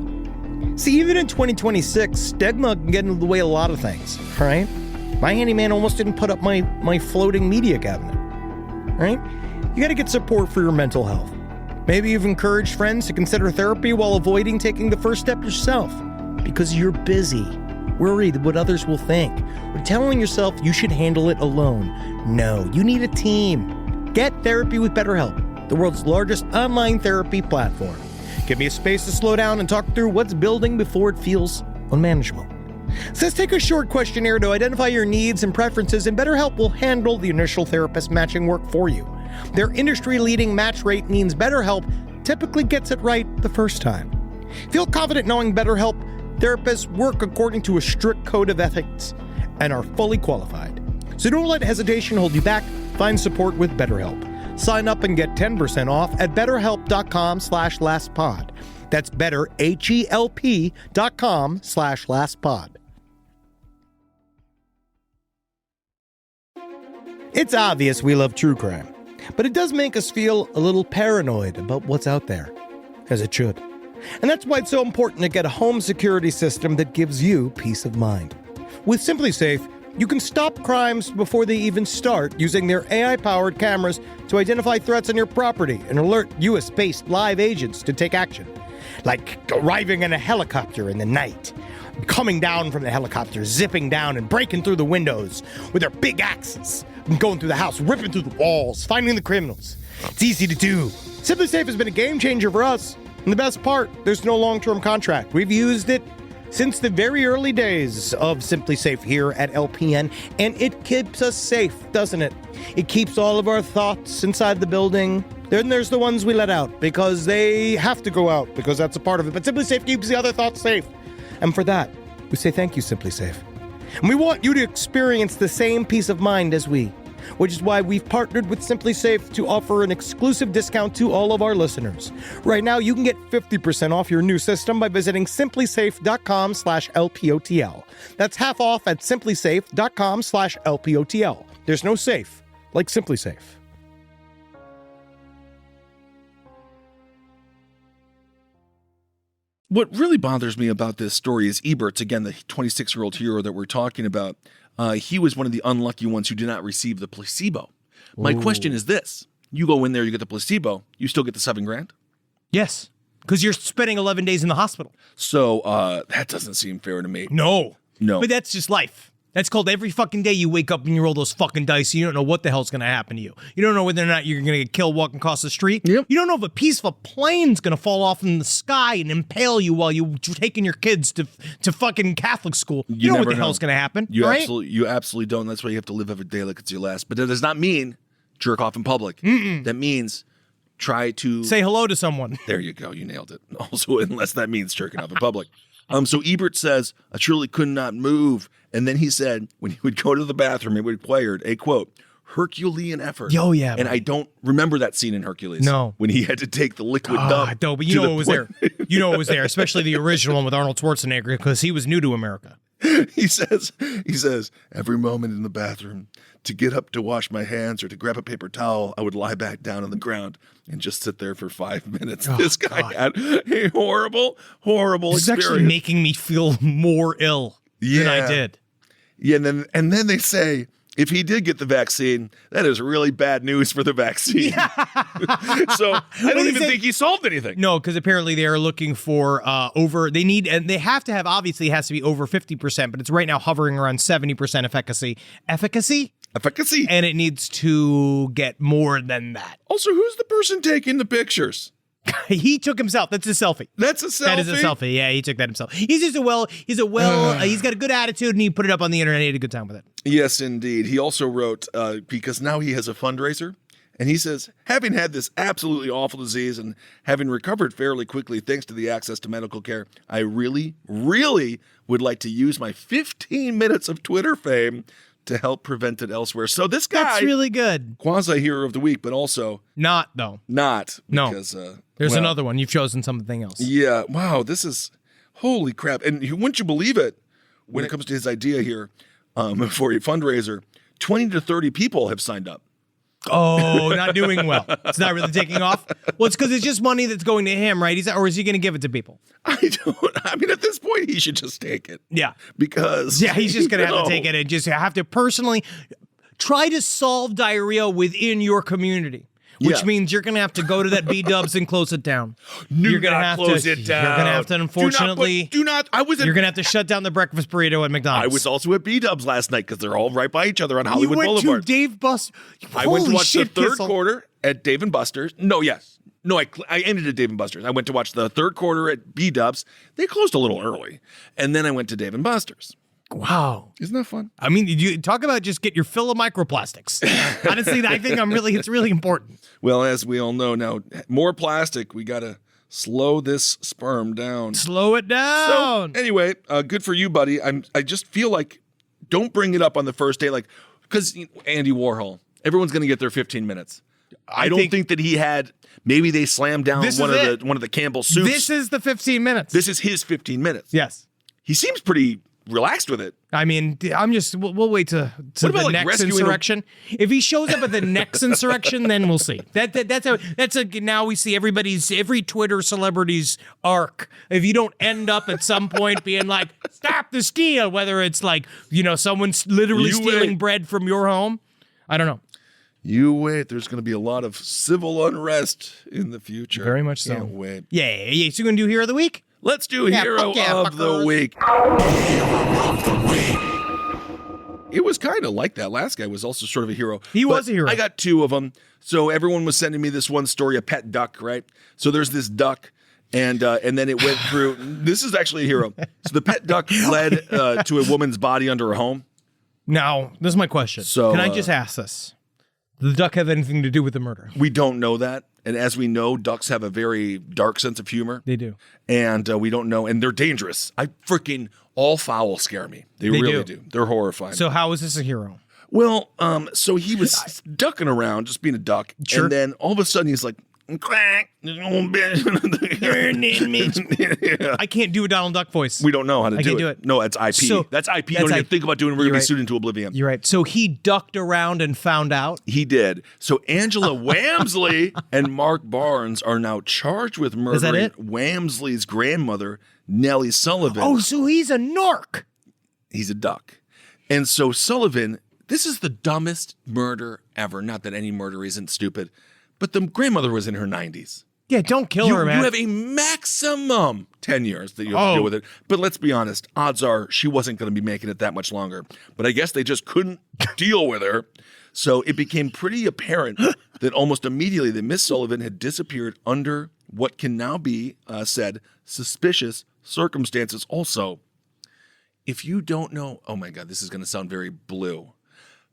See, even in 2026, stigma can get in the way of a lot of things, right? My handyman almost didn't put up my floating media cabinet, right? You got to get support for your mental health. Maybe you've encouraged friends to consider therapy while avoiding taking the first step yourself because you're busy, worried what others will think, or telling yourself you should handle it alone. No, you need a team. Get therapy with BetterHelp, the world's largest online therapy platform. Give me a space to slow down and talk through what's building before it feels unmanageable. Says take a short questionnaire to identify your needs and preferences, and BetterHelp will handle the initial therapist matching work for you. Their industry-leading match rate means BetterHelp typically gets it right the first time. Feel confident knowing BetterHelp therapists work according to a strict code of ethics and are fully qualified. So don't let hesitation hold you back. Find support with BetterHelp. Sign up and get 10% off at betterhelp.com/lastpod. That's betterhelp.com/lastpod. It's obvious we love true crime, but it does make us feel a little paranoid about what's out there, as it should. And that's why it's so important to get a home security system that gives you peace of mind. With SimpliSafe, you can stop crimes before they even start using their AI-powered cameras to identify threats on your property and alert US-based live agents to take action. Like arriving in a helicopter in the night, coming down from the helicopter, zipping down and breaking through the windows with their big axes, and going through the house, ripping through the walls, finding the criminals. It's easy to do. SimpliSafe has been a game changer for us. And the best part, there's no long-term contract. We've used it since the very early days of SimpliSafe here at LPN, and it keeps us safe, doesn't it? It keeps all of our thoughts inside the building. Then there's the ones we let out because they have to go out because that's a part of it. But SimpliSafe keeps the other thoughts safe. And for that, we say thank you, SimpliSafe. And we want you to experience the same peace of mind as we, which is why we've partnered with SimpliSafe to offer an exclusive discount to all of our listeners. Right now, you can get 50% off your new system by visiting simplysafe.com/LPOTL. That's half off at simplysafe.com/LPOTL. There's no safe like SimpliSafe. What really bothers me about this story is Eberts, again, the 26-year-old hero that we're talking about. He was one of the unlucky ones who did not receive the placebo. My question is this. You go in there, you get the placebo, you still get the $7,000? Yes, because you're spending 11 days in the hospital. So that doesn't seem fair to me. No. No. But that's just life. That's called every fucking day you wake up and you roll those fucking dice. You don't know what the hell's going to happen to you. You don't know whether or not you're going to get killed walking across the street. Yep. You don't know if a piece of a plane's going to fall off in the sky and impale you while you're taking your kids to fucking Catholic school. You know what the hell's going to happen, right? You absolutely don't. That's why you have to live every day like it's your last. But that does not mean jerk off in public. That means try to say hello to someone. There you go. You nailed it. Also, unless that means jerking off in public. So Ebert says, I truly could not move. And then he said, when he would go to the bathroom, it required a, quote, Herculean effort. Oh, yeah. And I don't remember that scene in Hercules. No. When he had to take the liquid dump. No, but you know it was there. You know it was there, especially the original one with Arnold Schwarzenegger, because he was new to America. He says, every moment in the bathroom, to get up to wash my hands or to grab a paper towel, I would lie back down on the ground and just sit there for 5 minutes. This guy had a horrible experience. This is actually making me feel more ill than I did. Yeah, and then they say, if he did get the vaccine, that is really bad news for the vaccine. So I don't even think he solved anything. No, because apparently they are looking for they have to have, obviously it has to be over 50%, but it's right now hovering around 70% efficacy. Efficacy. And it needs to get more than that. Also, who's the person taking the pictures? He took himself. That's a selfie. That's a selfie? That is a selfie. Yeah, he took that himself. He's got a good attitude and he put it up on the internet. He had a good time with it. Yes, indeed. He also wrote, because now he has a fundraiser, and he says, having had this absolutely awful disease and having recovered fairly quickly thanks to the access to medical care, I really, really would like to use my 15 minutes of Twitter fame to help prevent it elsewhere. So this guy... That's really good. Quasi-hero of the week, but also... Not, though. Not. No. Because, there's another one. You've chosen something else. Yeah. Wow, this is... Holy crap. And wouldn't you believe it, when it comes to his idea here for a fundraiser, 20 to 30 people have signed up. Oh, not doing well. It's not really taking off. Well, it's because it's just money that's going to him, right? Or is he going to give it to people? I mean, at this point, he should just take it. Yeah. Because... Yeah, he's just going to have to take it and just have to personally try to solve diarrhea within your community. Which means you're going to have to go to that B-dubs and close it down. You're going to have to close it down. You're going to have to, unfortunately... You're going to have to shut down the breakfast burrito at McDonald's. I was also at B-dubs last night because they're all right by each other on Hollywood Boulevard. You went to Dave Buster's? I went to watch the third quarter at Dave & Buster's. No, I ended at Dave & Buster's. I went to watch the third quarter at B-dubs. They closed a little early. And then I went to Dave & Buster's. Wow. Isn't that fun? I mean, you talk about just get your fill of microplastics. Honestly, I think it's really important. Well, as we all know now, more plastic. We got to slow this sperm down. Slow it down. So, anyway, good for you, buddy. I just feel like don't bring it up on the first day, like, because Andy Warhol, everyone's going to get their 15 minutes. I don't think that he had. Maybe they slammed down one of the Campbell soups. This is the 15 minutes. This is his 15 minutes. Yes. He seems pretty relaxed with it. I mean, we'll wait to the next insurrection. If he shows up at the next insurrection, then we'll see. Now we see every Twitter celebrity's arc. If you don't end up at some point being like, stop the steal, whether it's like, someone's literally stealing bread from your home. I don't know. You wait. There's going to be a lot of civil unrest in the future. Very much so. Can't wait. Yeah. So you're going to do Hero of the Week? Let's do Hero of the Week. It was kind of like that. Last guy was also sort of a hero. He was a hero. I got two of them. So everyone was sending me this one story, a pet duck, right? So there's this duck, and then it went through. This is actually a hero. So the pet duck led to a woman's body under her home. Now, this is my question. So, can I just ask this? Did the duck have anything to do with the murder? We don't know that. And as we know, ducks have a very dark sense of humor. They do. And we don't know. And they're dangerous. All fowl scare me. They really do. They're horrifying. So how is this a hero? Well, so he was ducking around, just being a duck. Sure. And then all of a sudden he's like, quack. I can't do a Donald Duck voice. We don't know how to do it. I can't do it. No, that's IP. So, that's IP. You don't even think about doing it. We're going to be sued into oblivion. You're right. So he ducked around and found out? He did. So Angela Wamsley and Mark Barnes are now charged with murdering Wamsley's grandmother, Nellie Sullivan. Oh, so he's a narc. He's a duck. And so Sullivan, this is the dumbest murder ever. Not that any murder isn't stupid, but the grandmother was in her 90s. Yeah, don't kill her, man. You have a maximum 10 years that you have to deal with it. But let's be honest, odds are she wasn't going to be making it that much longer. But I guess they just couldn't deal with her. So it became pretty apparent that almost immediately that Miss Sullivan had disappeared under what can now be said suspicious circumstances. Also, if you don't know, oh my God, this is going to sound very blue,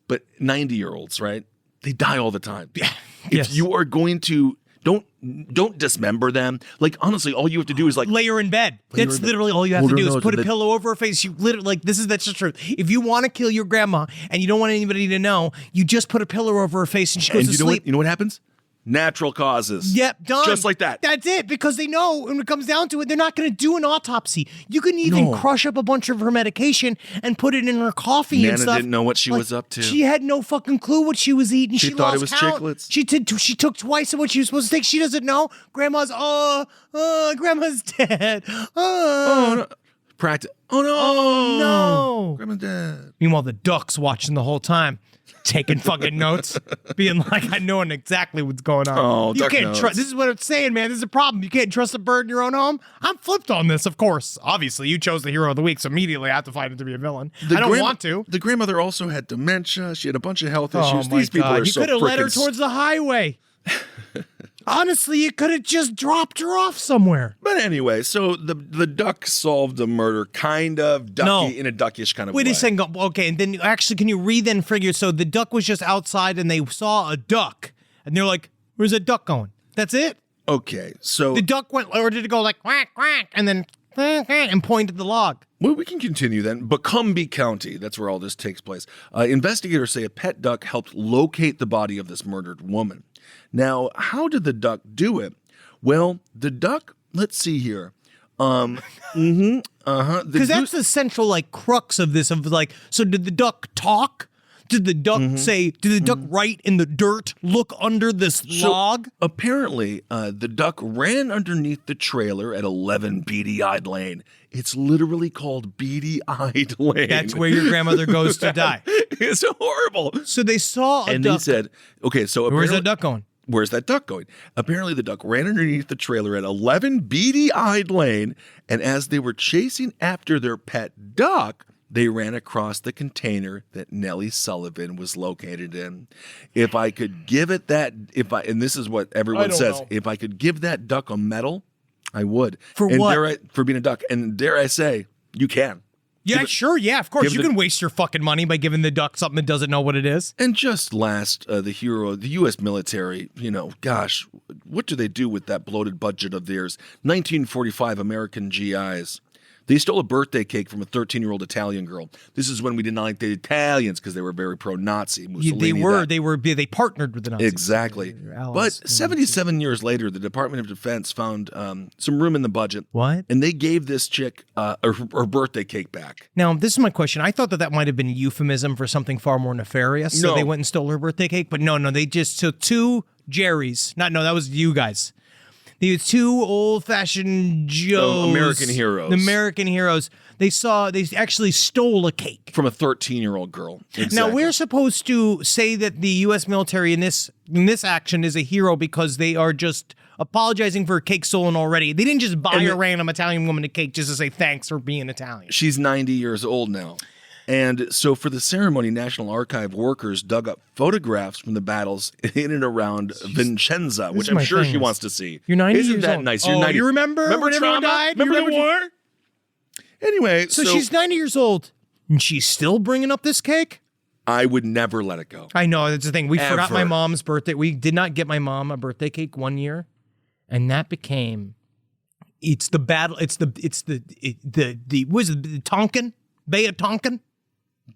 but 90-year-olds, right? They die all the time. Yeah. If you are going to, don't dismember them. Like, honestly, all you have to do is like lay her in bed. That's literally all you have to do is put a pillow over her face. You literally, like, that's the truth. If you want to kill your grandma and you don't want anybody to know, you just put a pillow over her face and she goes to sleep. You know what happens? Natural causes. Yep, done. Just like that. That's it, because they know when it comes down to it, they're not going to do an autopsy. You can even crush up a bunch of her medication and put it in her coffee and stuff. Nana didn't know what she was up to. She had no fucking clue what she was eating. She thought lost it was count. chiclets. She took twice of what she was supposed to take. She doesn't know. Grandma's dead. Oh, no. Practice. Oh, no. Oh, no. Grandma's dead. Meanwhile, the duck's watching the whole time. Taking fucking notes, being like, I know exactly what's going on. Oh, you can't trust. This is what I'm saying, man. This is a problem. You can't trust a bird in your own home. I'm flipped on this, of course. Obviously, you chose the hero of the week, so immediately I have to find him to be a villain. I don't want to. The grandmother also had dementia. She had a bunch of health issues. Oh my These people God. are You so could have led her frickin' towards the highway. Honestly, you could have just dropped her off somewhere. But anyway, so the duck solved the murder, kind of ducky in a duckish kind of way. Wait a second. Okay, and then actually, can you then figure? So the duck was just outside, and they saw a duck, and they're like, "Where's that duck going?" That's it. Okay, so the duck went, or did it go like quack quack, and then and pointed the log? Well, we can continue then. Bucumbe County, that's where all this takes place. Investigators say a pet duck helped locate the body of this murdered woman. Now, how did the duck do it? Well, the duck, let's see here. Because that's the central like crux of this. Of like, so did the duck talk? Did the duck say? Did the duck write in the dirt? Look under this log. Apparently, the duck ran underneath the trailer at 11 Beady-Eyed Lane. It's literally called Beady-Eyed Lane. That's where your grandmother goes to die. It's horrible. So they saw a duck. And they said, okay, so where's that duck going? Where's that duck going? Apparently, the duck ran underneath the trailer at 11 Beady-Eyed Lane, and as they were chasing after their pet duck, they ran across the container that Nellie Sullivan was located in. If I could give it that, and this is what everyone says, if I could give that duck a medal, I would. For what? For being a duck. And dare I say, you can. Yeah, sure. Yeah, of course. You can waste your fucking money by giving the duck something that doesn't know what it is. And just last, the hero, the U.S. military, gosh, what do they do with that bloated budget of theirs? 1945 American GIs. They stole a birthday cake from a 13-year-old Italian girl. This is when we didn't like the Italians because they were very pro-Nazi. They partnered with the Nazis. Exactly. But 77 years later, the Department of Defense found some room in the budget. What? And they gave this chick her birthday cake back. Now, this is my question. I thought that might have been a euphemism for something far more nefarious. No. So they went and stole her birthday cake. But no, they just took two Jerry's. That was you guys. These two old-fashioned Joes. American heroes. The American heroes. They actually stole a cake. From a 13-year-old girl. Exactly. Now, we're supposed to say that the U.S. military in this action is a hero because they are just apologizing for a cake stolen already. They didn't just buy a random Italian woman a cake just to say thanks for being Italian. She's 90 years old now. And so for the ceremony, National Archive workers dug up photographs from the battles in and around Vincenza, which I'm sure she wants to see. You're 90 Isn't years that old. nice? You're 90. You remember when everyone died? Remember the war? Anyway, so she's 90 years old, and she's still bringing up this cake? I would never let it go. I know, that's the thing. We forgot my Ever. mom's birthday. We did not get my mom a birthday cake one year, and that became, it's the battle, it's the what is it, the Tonkin? Bay of Tonkin?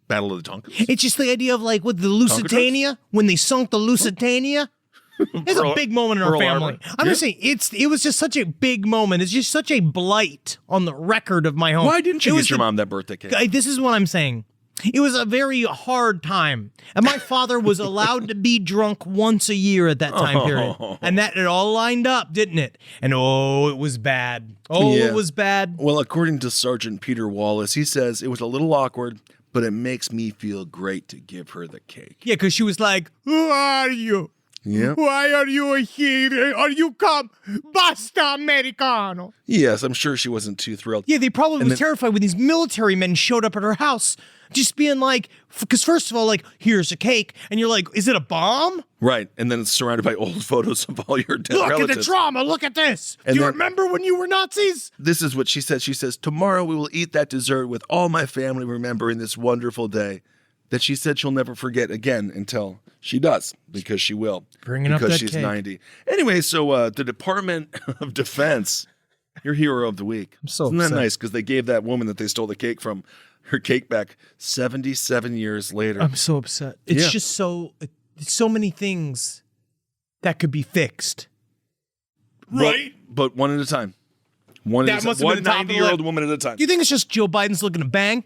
Battle of the Tonkins. It's just the idea of like with the Lusitania, when they sunk the Lusitania. It's a big moment in our family. I'm just saying, it was just such a big moment. It's just such a blight on the record of my home. Why didn't you get your mom that birthday cake? This is what I'm saying. It was a very hard time. And my father was allowed to be drunk once a year at that time period. And that it all lined up, didn't it? And it was bad. It was bad. Well, according to Sergeant Peter Wallace, he says it was a little awkward, but it makes me feel great to give her the cake. Yeah, because she was like, who are you? Yep. Why are you here? Are you come? Basta Americano. Yes, I'm sure she wasn't too thrilled. Yeah, they probably was terrified when these military men showed up at her house, just being like, because first of all, like, here's a cake, and you're like, is it a bomb? Right, and then it's surrounded by old photos of all your dead relatives. Look at the trauma, look at this. And Do you then- remember when you were Nazis? This is what she said. She says, tomorrow we will eat that dessert with all my family remembering this wonderful day that she said she'll never forget again until she does, because she will. Bringing up because that she's cake. 90. Anyway, so the Department of Defense, your hero of the week. I'm so Isn't that upset. nice? Because they gave that woman that they stole the cake from her cake back 77 years later. I'm so upset. It's Yeah. just so many things that could be fixed. Right? But one at a time. One That must have one been the top of the 90-year-old list. woman at a time. Do you think it's just Joe Biden's looking to bang?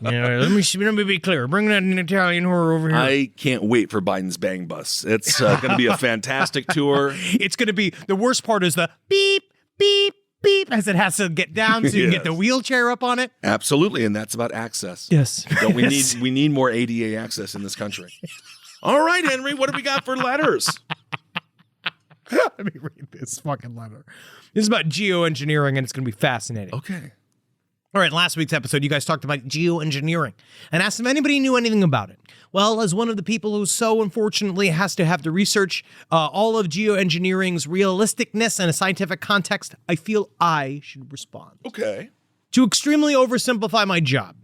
Yeah, let me be clear. Bring that Italian horror over here. I can't wait for Biden's bang bus. It's going to be a fantastic tour. It's going to be, the worst part is the beep, beep, beep, as it has to get down so you can get the wheelchair up on it. Absolutely, and that's about access. Yes. Don't we Yes. need more ADA access in this country. All right, Henry, what do we got for letters? Let me read this fucking letter. This is about geoengineering, and it's going to be fascinating. Okay. All right, last week's episode, you guys talked about geoengineering and asked if anybody knew anything about it. Well, as one of the people who so unfortunately has to have to research all of geoengineering's realisticness in a scientific context, I feel I should respond. Okay. To extremely oversimplify my job,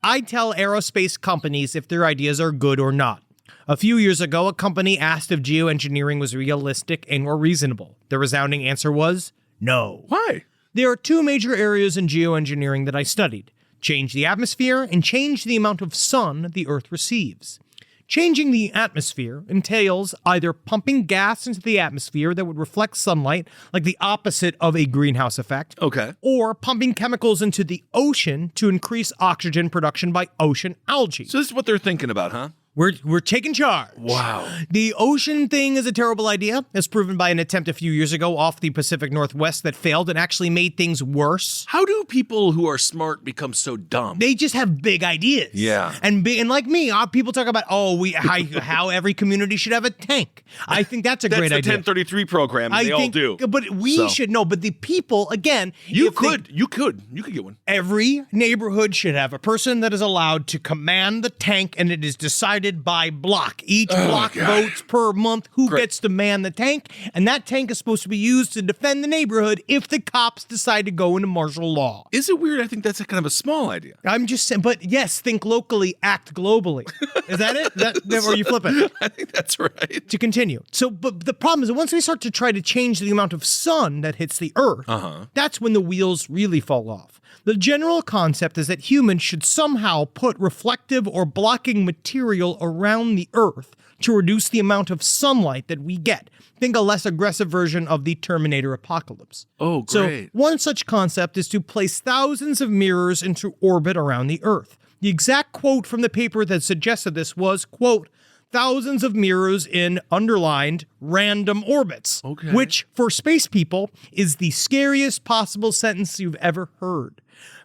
I tell aerospace companies if their ideas are good or not. A few years ago, a company asked if geoengineering was realistic and or reasonable. The resounding answer was no. Why? There are two major areas in geoengineering that I studied: change the atmosphere and change the amount of sun the Earth receives. Changing the atmosphere entails either pumping gas into the atmosphere that would reflect sunlight, like the opposite of a greenhouse effect, Okay. or pumping chemicals into the ocean to increase oxygen production by ocean algae. So this is what they're thinking about, huh? We're taking charge. Wow. The ocean thing is a terrible idea, as proven by an attempt a few years ago off the Pacific Northwest that failed and actually made things worse. How do people who are smart become so dumb? They just have big ideas. Yeah. And like me, people talk about, how every community should have a tank. I think that's a great That's the idea. 1033 program, and they all do. But we So. should know. But the people, again, You if they- could get one. Every neighborhood should have a person that is allowed to command the tank, and it is decided by block. Each block votes per month who gets to man the tank, and that tank is supposed to be used to defend the neighborhood if the cops decide to go into martial law. Is it weird? I think that's a kind of a small idea. I'm just saying, but yes, think locally, act globally. Is that it? Or are you flipping? I think that's right. To continue. So, but the problem is that once we start to try to change the amount of sun that hits the Earth, that's when the wheels really fall off. The general concept is that humans should somehow put reflective or blocking material around the Earth to reduce the amount of sunlight that we get. Think a less aggressive version of the Terminator apocalypse. Oh, great. So one such concept is to place thousands of mirrors into orbit around the Earth. The exact quote from the paper that suggested this was, quote, thousands of mirrors in underlined random orbits, which for space people is the scariest possible sentence you've ever heard.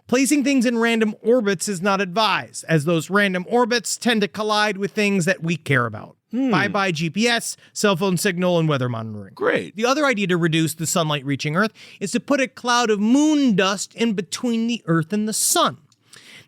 Placing things in random orbits is not advised, as those random orbits tend to collide with things that we care about. Bye-bye GPS, cell phone signal, and weather monitoring. Great. The other idea to reduce the sunlight reaching Earth is to put a cloud of moon dust in between the Earth and the sun.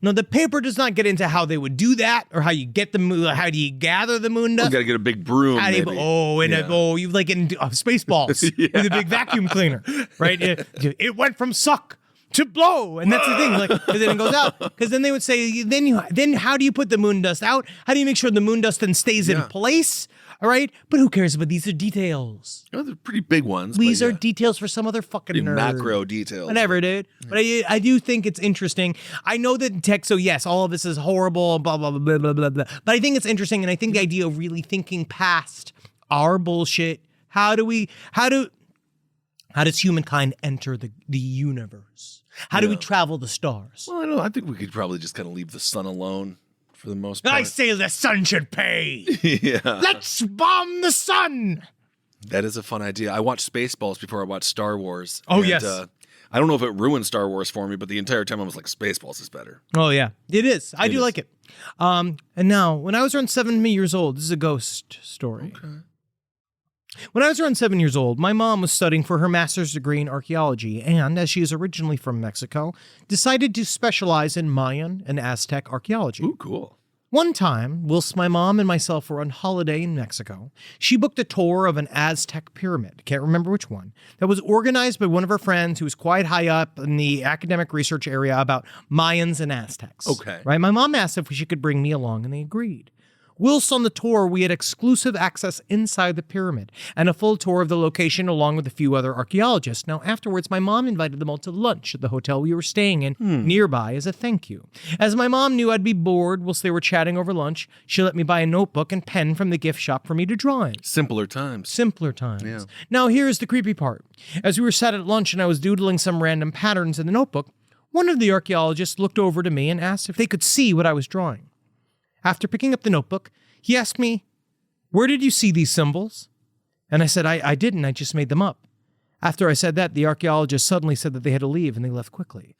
Now, the paper does not get into how they would do that, or how you get the moon, how do you gather the moon dust? You gotta get a big broom, How do you, maybe. you like in Spaceballs with a big vacuum cleaner, right? It went from suck to blow, and that's the thing, like, because then it goes out. Because then they would say, then how do you put the moon dust out? How do you make sure the moon dust then stays in place? All right, but who cares? But these are details. Oh, they're pretty big ones. These but are details for some other fucking pretty nerd. macro details. Whatever, dude. But I do think it's interesting. I know that in tech, so yes, all of this is horrible, blah, blah, blah, blah, blah, blah, blah. But I think it's interesting, and I think the idea of really thinking past our bullshit, how does humankind enter the universe? How do we travel the stars? Well, I don't know. I think we could probably just kind of leave the sun alone for the most part. I say the sun should pay. Yeah. Let's bomb the sun. That is a fun idea. I watched Spaceballs before I watched Star Wars. Oh, and, yes. I don't know if it ruined Star Wars for me, but the entire time I was like, Spaceballs is better. Oh, yeah. It is. I do is. like it. And now, when I was around 7 years old, this is a ghost story. Okay. When I was around 7 years old, my mom was studying for her master's degree in archaeology and, as she is originally from Mexico, decided to specialize in Mayan and Aztec archaeology. Ooh, cool. One time, whilst my mom and myself were on holiday in Mexico, she booked a tour of an Aztec pyramid, can't remember which one, that was organized by one of her friends who was quite high up in the academic research area about Mayans and Aztecs. Okay. Right? My mom asked if she could bring me along, and they agreed. Whilst on the tour, we had exclusive access inside the pyramid and a full tour of the location along with a few other archaeologists. Now, afterwards, my mom invited them all to lunch at the hotel we were staying in nearby as a thank you. As my mom knew I'd be bored whilst they were chatting over lunch, she let me buy a notebook and pen from the gift shop for me to draw in. Simpler times. Simpler times. Yeah. Now, here's the creepy part. As we were sat at lunch and I was doodling some random patterns in the notebook, one of the archaeologists looked over to me and asked if they could see what I was drawing. After picking up the notebook, he asked me, "Where did you see these symbols?" And I said, I didn't, I just made them up. After I said that, the archaeologist suddenly said that they had to leave, and they left quickly.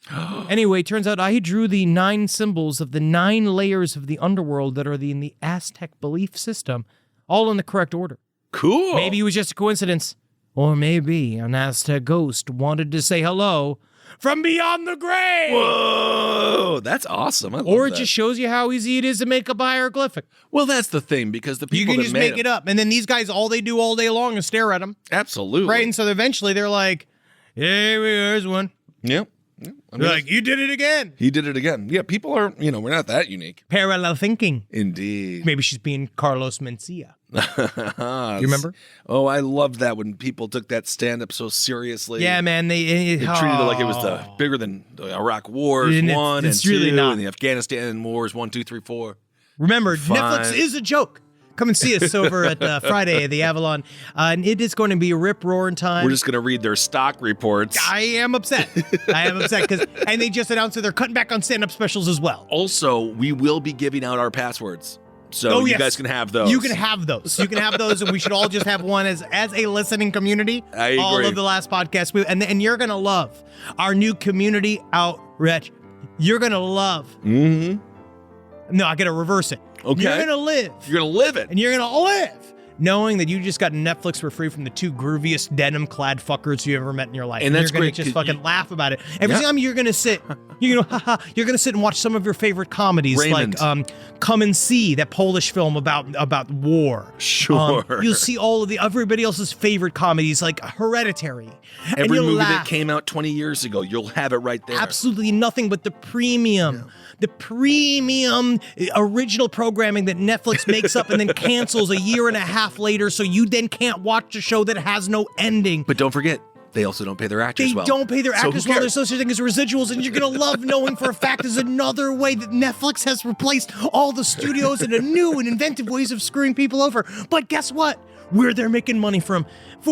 Anyway, it turns out I drew the 9 symbols of the 9 layers of the underworld that are in the Aztec belief system, all in the correct order. Cool. Maybe it was just a coincidence. Or maybe an Aztec ghost wanted to say hello from beyond the grave. Whoa, that's awesome. I love Or it that. just shows you how easy it is to make up a hieroglyphic. Well, that's the thing, because the people You can that just made make them- it up. And then these guys, all they do all day long is stare at them. Absolutely. Right? And so eventually they're like, "Hey, here's one." Yep. I They're mean, like, "You did it again." he did it again. Yeah, people are, we're not that unique. Parallel thinking. Indeed. Maybe she's being Carlos Mencia. You remember? Oh, I loved that when people took that stand-up so seriously. Yeah, man. They They treated it like it was bigger than the Iraq Wars And 1 it's and 2, really not. and the Afghanistan Wars 1, 2, 3, 4. Remember, Fine. Netflix is a joke. Come and see us over at Friday at the Avalon. And it is going to be a rip-roaring time. We're just going to read their stock reports. I am upset. And they just announced that they're cutting back on stand-up specials as well. Also, we will be giving out our passwords. So you yes. guys can have those. You can have those. You can have those, and we should all just have one as a listening community. I agree. All of the last podcast. And you're going to love our new community outreach. You're going to love. Mm-hmm. No, I got to reverse it. Okay. You're going to live. You're going to live it. And you're going to live knowing that you just got Netflix for free from the 2 grooviest denim-clad fuckers you ever met in your life. And that's you're gonna great, just 'cause fucking laugh about it. Every time you're going to sit, you're going to sit and watch some of your favorite comedies, Raymond. like Come and See, that Polish film about war. Sure. You'll see all of everybody else's favorite comedies, like Hereditary. And Every you'll movie laugh. that came out 20 years ago, you'll have it right there. Absolutely nothing but the premium. The premium original programming that Netflix makes up and then cancels a year and a half later, so you then can't watch a show that has no ending. But don't forget, they also don't pay their actors They well. don't pay their So actors who well. cares? There's no such thing as residuals, and you're going to love knowing for a fact there's another way that Netflix has replaced all the studios in a new and inventive ways of screwing people over. But guess what? We're there making money for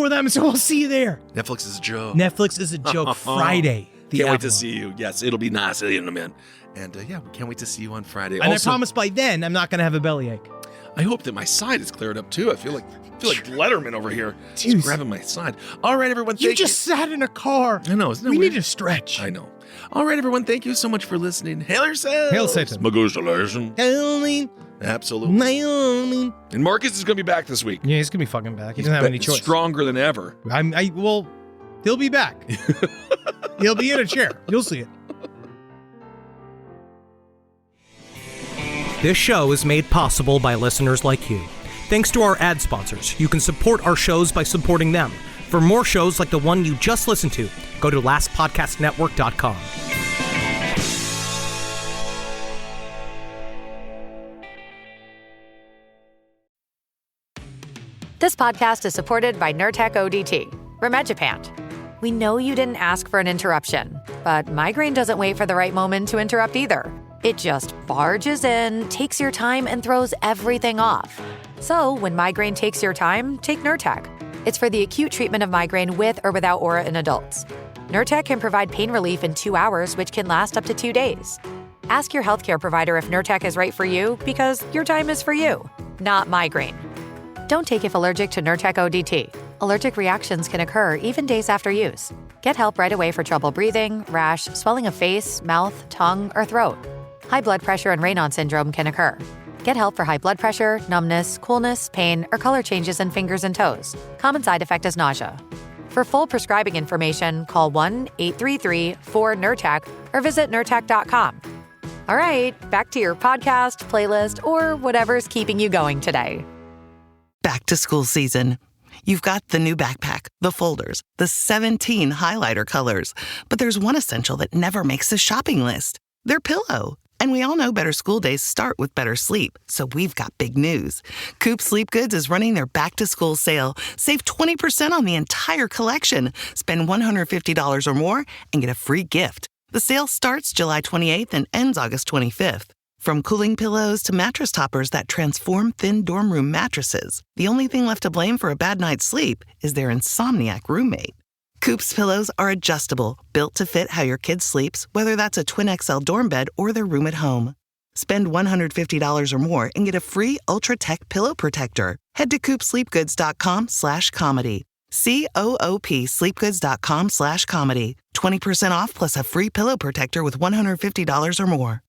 them, so we'll see you there. Netflix is a joke. Netflix is a joke. Friday. Can't wait to see you. Yes, it'll be nice, man. And we can't wait to see you on Friday. And Also, I promise by then I'm not going to have a bellyache. I hope that my side is cleared up too. I feel like Letterman over here. Jeez. Just grabbing my side. All right, everyone. You Thank just sat in a car. I know. Isn't that We weird? need to stretch. I know. All right, everyone. Thank you so much for listening. Hail yourselves. Hail Satan. Magushalation. Naomi. Absolutely. Naomi. And Marcus is going to be back this week. Yeah, he's going to be fucking back. He doesn't have any choice. Stronger than ever. Well, he'll be back. He'll be in a chair. You'll see it. This show is made possible by listeners like you. Thanks to our ad sponsors, you can support our shows by supporting them. For more shows like the one you just listened to, go to lastpodcastnetwork.com. This podcast is supported by Nurtec ODT, Rimegepant. We know you didn't ask for an interruption, but migraine doesn't wait for the right moment to interrupt either. It just barges in, takes your time, and throws everything off. So when migraine takes your time, take Nurtec. It's for the acute treatment of migraine with or without aura in adults. Nurtec can provide pain relief in 2 hours, which can last up to 2 days. Ask your healthcare provider if Nurtec is right for you, because your time is for you, not migraine. Don't take if allergic to Nurtec ODT. Allergic reactions can occur even days after use. Get help right away for trouble breathing, rash, swelling of face, mouth, tongue, or throat. High blood pressure and Raynaud syndrome can occur. Get help for high blood pressure, numbness, coolness, pain, or color changes in fingers and toes. Common side effect is nausea. For full prescribing information, call 1-833-4-NURTEC or visit Nurtec.com. All right, back to your podcast, playlist, or whatever's keeping you going today. Back to school season. You've got the new backpack, the folders, the 17 highlighter colors. But there's one essential that never makes a shopping list. Their pillow. And we all know better school days start with better sleep. So we've got big news. Coop Sleep Goods is running their back-to-school sale. Save 20% on the entire collection. Spend $150 or more and get a free gift. The sale starts July 28th and ends August 25th. From cooling pillows to mattress toppers that transform thin dorm room mattresses, the only thing left to blame for a bad night's sleep is their insomniac roommate. Coop's pillows are adjustable, built to fit how your kid sleeps, whether that's a twin XL dorm bed or their room at home. Spend $150 or more and get a free Ultra Tech pillow protector. Head to coopsleepgoods.com/comedy. COOP sleepgoods.com/comedy. 20% off plus a free pillow protector with $150 or more.